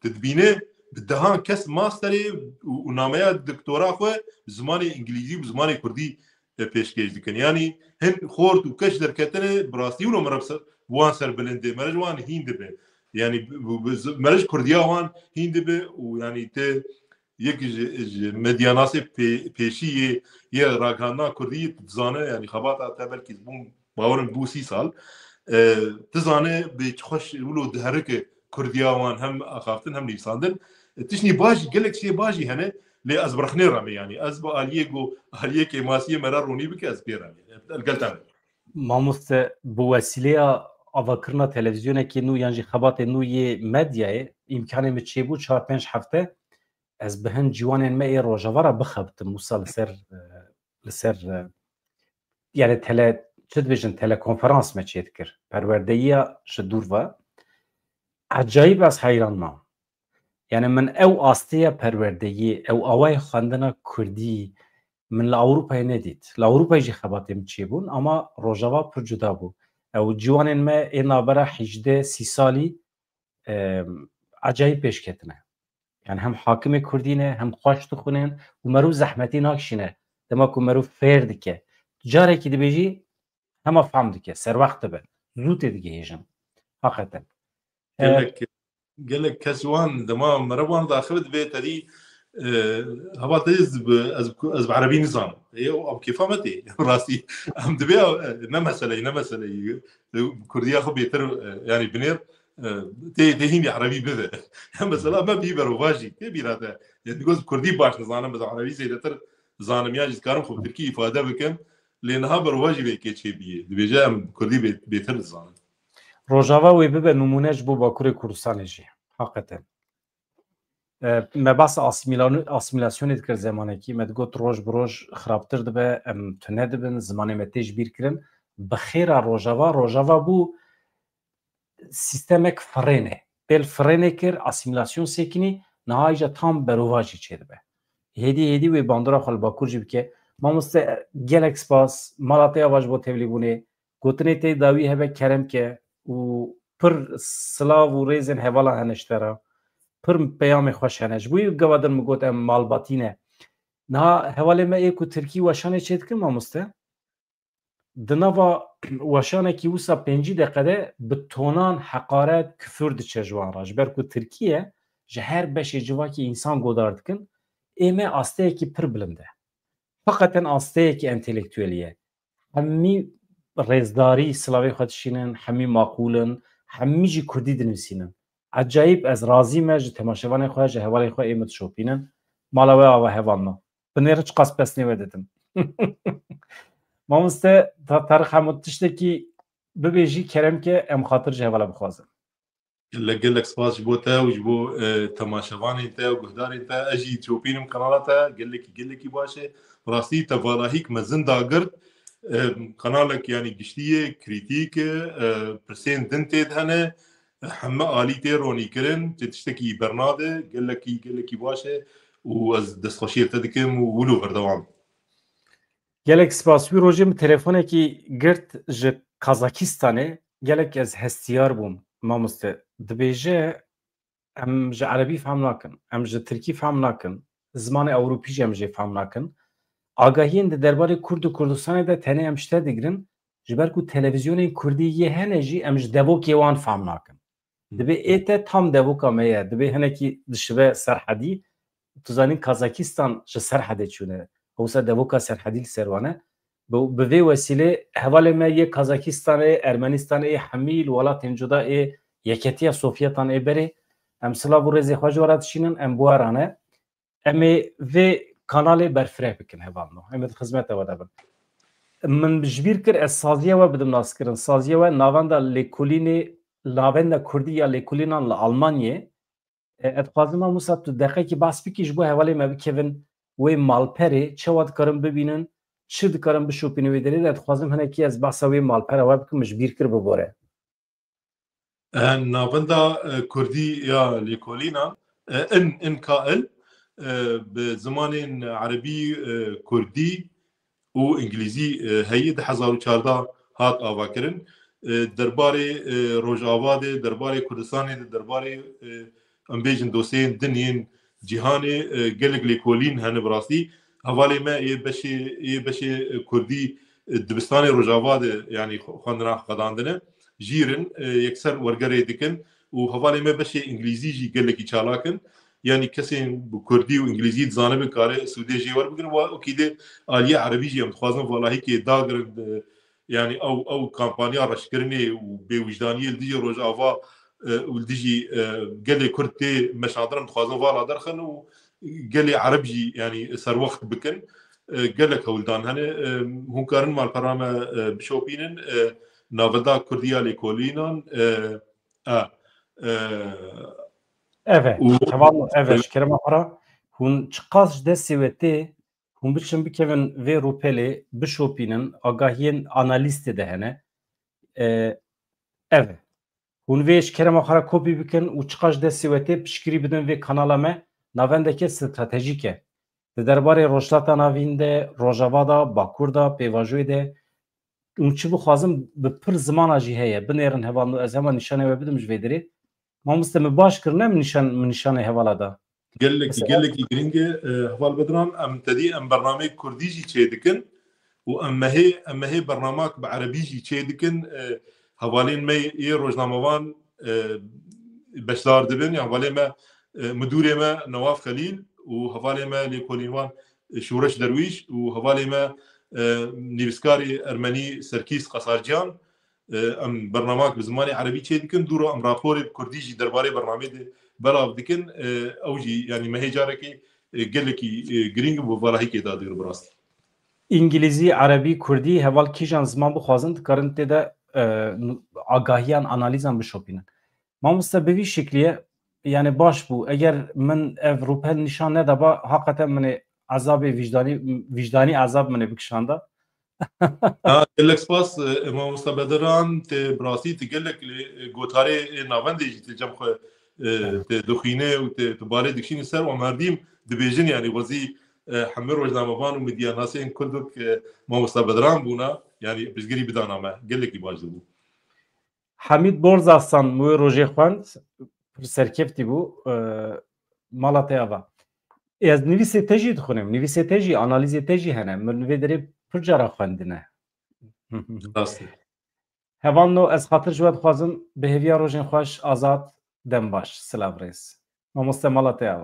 تدبينه بدهان كس ماستري ونامية دكتوراه خو بزماني إنجليزي بزماني كردي پیشکش دکن یعنی هن خورد و کش در کتنه براستی اونو مربس وان سر بلنده مرج وان هینده به یعنی مرج کردیا وان هینده به و یعنی ته یک مدیاناس پیشی یه راگانا کردی تزانه یعنی خبات تبل کی بون باورن بو 30 سال تزانه به خوش ولو دهرک کردیا وان هم اخافتن هم نیساندن تشنی باجی گلک شی باجی هنه لي أزبرخني رامي يعني أزب آلية كي ماسية مرار روني بك أزبير رامي القلتان ما مست بوسیله آواکرنا تلویزیونه که نو یعنی خبات نوی مدیای امکانی متشیبو 4-5 هفته از بهن جوان ما روجاوا را بخبت موسال لسر يعني چه بيجن تلكونفرنس ما تشيت كر پروردهيا شدور و عجایب از حیران ما يعني من او آستيا پروردهي او اوای خواندنا کردی من لأوروبا ندید لأوروبا يجي خباتم تشيبون اما روجاوا پر جدا بو او جوان ما اینا برا 18-30 سالي عجایب پیش کتنه يعني هم حاكم كردينه هم خوش تخونن ومرو زحمتي ناكشينه دما كو مرو فير دكه جاري كي دبيجي هم فهم دكه سر وقت به زوت دكه هيجن حقيقه قال لك كسوان دما مروان داخل بيت دي هبا از عربي نظام هي او كيف فهمتي راسي ام دبي نمسله كرديه خو بيتر يعني بنير تهيني عربي بذا مثلا ما بيبر وواجي بيراته يعني تقول كردي باش نظام بس عربي زيدتر زانم يا كارم خو تركي افاده بكم لانها برواجي بيكي شي بي دبيجا كردي بيتر زانم روجاوا وي ببه نمونهش بو باکور کردستان جی حقیقتا ما بس اسیمیلاسیون دکر زمانه کی مد گوت روج بروج خرابتر دبه ام تنه دبن زمانه متیج بیر کرن بخیر روجاوا بو سیستمک فرینه بل فرینه کر اسیمیلاسیون سکنی نهایجا تام برواجی چه دبه هدی وی باندرا خال باکور جی بکه ما مست گلکس پاس مالاتیا واج بو تبلیبونه گوتنی تی داوی هبه کرم که و پر سلاو و ریزن هوالا هنشترا پر پیام خوش هنش بوی گوادن مگوت ام مالباتینه نه حواله ما ایکو ترکی وشانه چید کن ما مسته دنوا وشانه کی وسا 5 دقیقه به تونان حقارت کفر د چجوان راج برکو ترکیه جهر بشه جوا کی انسان گودارد کن ایمه آسته کی پر بلنده فقط آسته کی انتلیکتوالیه همی رێزداری سلاوی خۆتشینن هەمی ماقولن هەمیژی کوردی دنووسینن عجایب ئەس رازیمە ji temaşevanê xwe ji hevalê xwe ê min dişopînin mala we ava hevalno binêre çi qas pesnê we didim mamoste Tariq hemû tiştekî bibêjî keremke em xatir ji hevala bixwazin gelek spas ji bo te û ji bo temaşevanên te û guhdarên te ez jî çopînim kanala te gelekî baş e rastî te valahîk me zin dagirt kanalek yanî giştî ye krîtîk e pirsên din tê de hene heme alî tê ronîkirin tê tiştekî bernade gelekî baş e û ez destxweşiyê te dikim û wilo berdewam gelek spas wî rojê min telefonekî girt ji Kazakistanê gelek ez hestiyar bûm mamoste dibêje em ji erebî fehm nakin em ji tirkî fehm nakin zimanê Ewropî jî em jê fehm nakin agahiyên di derbarê Kurd û Kurdistanê de tenê em ji te digirin ji ber ku televizyonên Kurdî yê hene jî em ji devokê wan fehm nakin dibe ê te tam devoka me ye dibe hinekî dişive serhedî tu zanîn Kazakistan ji serhedê çûne hewsa devoka serhedî li ser wan e bi vê wesîlê hevalê me yê Kazakistanê Ermenistanê hemî li welatên cuda ê yeketiya Sovyetan ê berê em silav û rêzê xwe ji we re dişînin em bi we re em ê vê kanalê berfireh bikin hevalno em ê di xizmeta we de bin min ji bîr kir ez saziya we bidim naskirin saziya we navenda lêkolînê navenda Kurdî ya lêkolînan li Almanyê ez dixwazim Musa tu deqekî bas bikî ji bo hevalê me bikevin wê malperê çawa dikarin bibînin çi dikarin bişopînin wê derê de dixwazim hinekî ez behsa wê malpera we bikim ji bîr kir bibore navenda Kurdî ya lêkolînan in bi zimanên erebî Kurdî û İngilîzî heyî di 2014 hat avakirin derbarê Rojava de derbarê Kurdistanê de derbarê em bêjin dosyeyên dinên cîhanê gelek lêkolîn hene bi rastî hevalê me ê beşê Kurdî dibistanê Rojava de yanî xwendina xwedandine jîrin yekser wergerê dikin û hevalê me beşê İngilîzî jî gelekî çalakin yani kesên bu Kurdî û İngilîzî dizane bikare Sûdê jî werbigirin wekî de aliyê erebî jî em dixwazin valahîkê dagirin yani ew kampanya reşkirinê û bêwijdaniyê li dijî Rojava û li dijî gelê Kurd tê meşandirin dixwazin vala derxin û gelê ereb jî yani serwext bikin gelek hewldan hene hûn karin malpera me bişopînin navenda Kurdiya lêkolînan evet hevalno evet ji kerema xwe re hûn çi qas ji destê we tê hûn biçin bikevin vê rûpelê bişopînin agahiyên analîstê de hene evet hûn vê ji kerema xwe re kopî bikin û çi qas ji destê we tê piştgirî bidin vê kanala me navendeke stratejîk e di derbarê rojhilata navîn de Rojava da Bakur da pêvajoyê de û çi bixwazim bi pir zimana jî heye binêrin hevalno ez hema nîşanê we bidim ji vê derê mamoste min baş kir ne min nîşanê hevala da gelekî giring e heval bidiran em tedî em bernameyê Kurdî jî çê dikin û em mehê bernamak bi erebî jî çê dikin hevalên me yê rojnamevan beşdar dibin ya hevalê me müdûrê me Nawaf Xelîl û hevalê me lêkolînwan Şûreş Derwîş û hevalê me nivîskarê Ermenî Serkîs Qesarciyan em bernamak bi zimanê erebî çê dikin dûro em raporê Kurdî jî derbarê bernamê de belav dikin ew jî yani mehê carekê gelekî giring û valahîkê dadigir bi rastî İngilîzî, erebî, Kurdî heval kîjan ziman bixwazin dikarin tê de agahiyan analîzan bişopînin mamoste bi vî şekliyê yani baş bû eger min ev rûpel nîşan nedaba heqeten min ê ezabê vicdanî ezab min ê bikişanda gelek spas mamoste bediran tê bi rastî tu gelek gotarê navendê jî tê cem xwe tê dixwîne û tu balê dikişînî ser û merdîm dibêjin yani wezî hemê rojnamevan û medyanasên Kurdok mamoste bediran bûna yani piştgirî bidana me gelekî baş dibû Hemîd Borzastan wê rojê xwend pir serkeftî bû mala te ava ez nivîsê te jî dixwînim nivîsê te jî analîzê te jî hene min vê derê pir cara xwendine hevalno ez xatir ji we dixwazim bi hêviya rojên xweş azad dem baş silav rêz mamoste mala te ava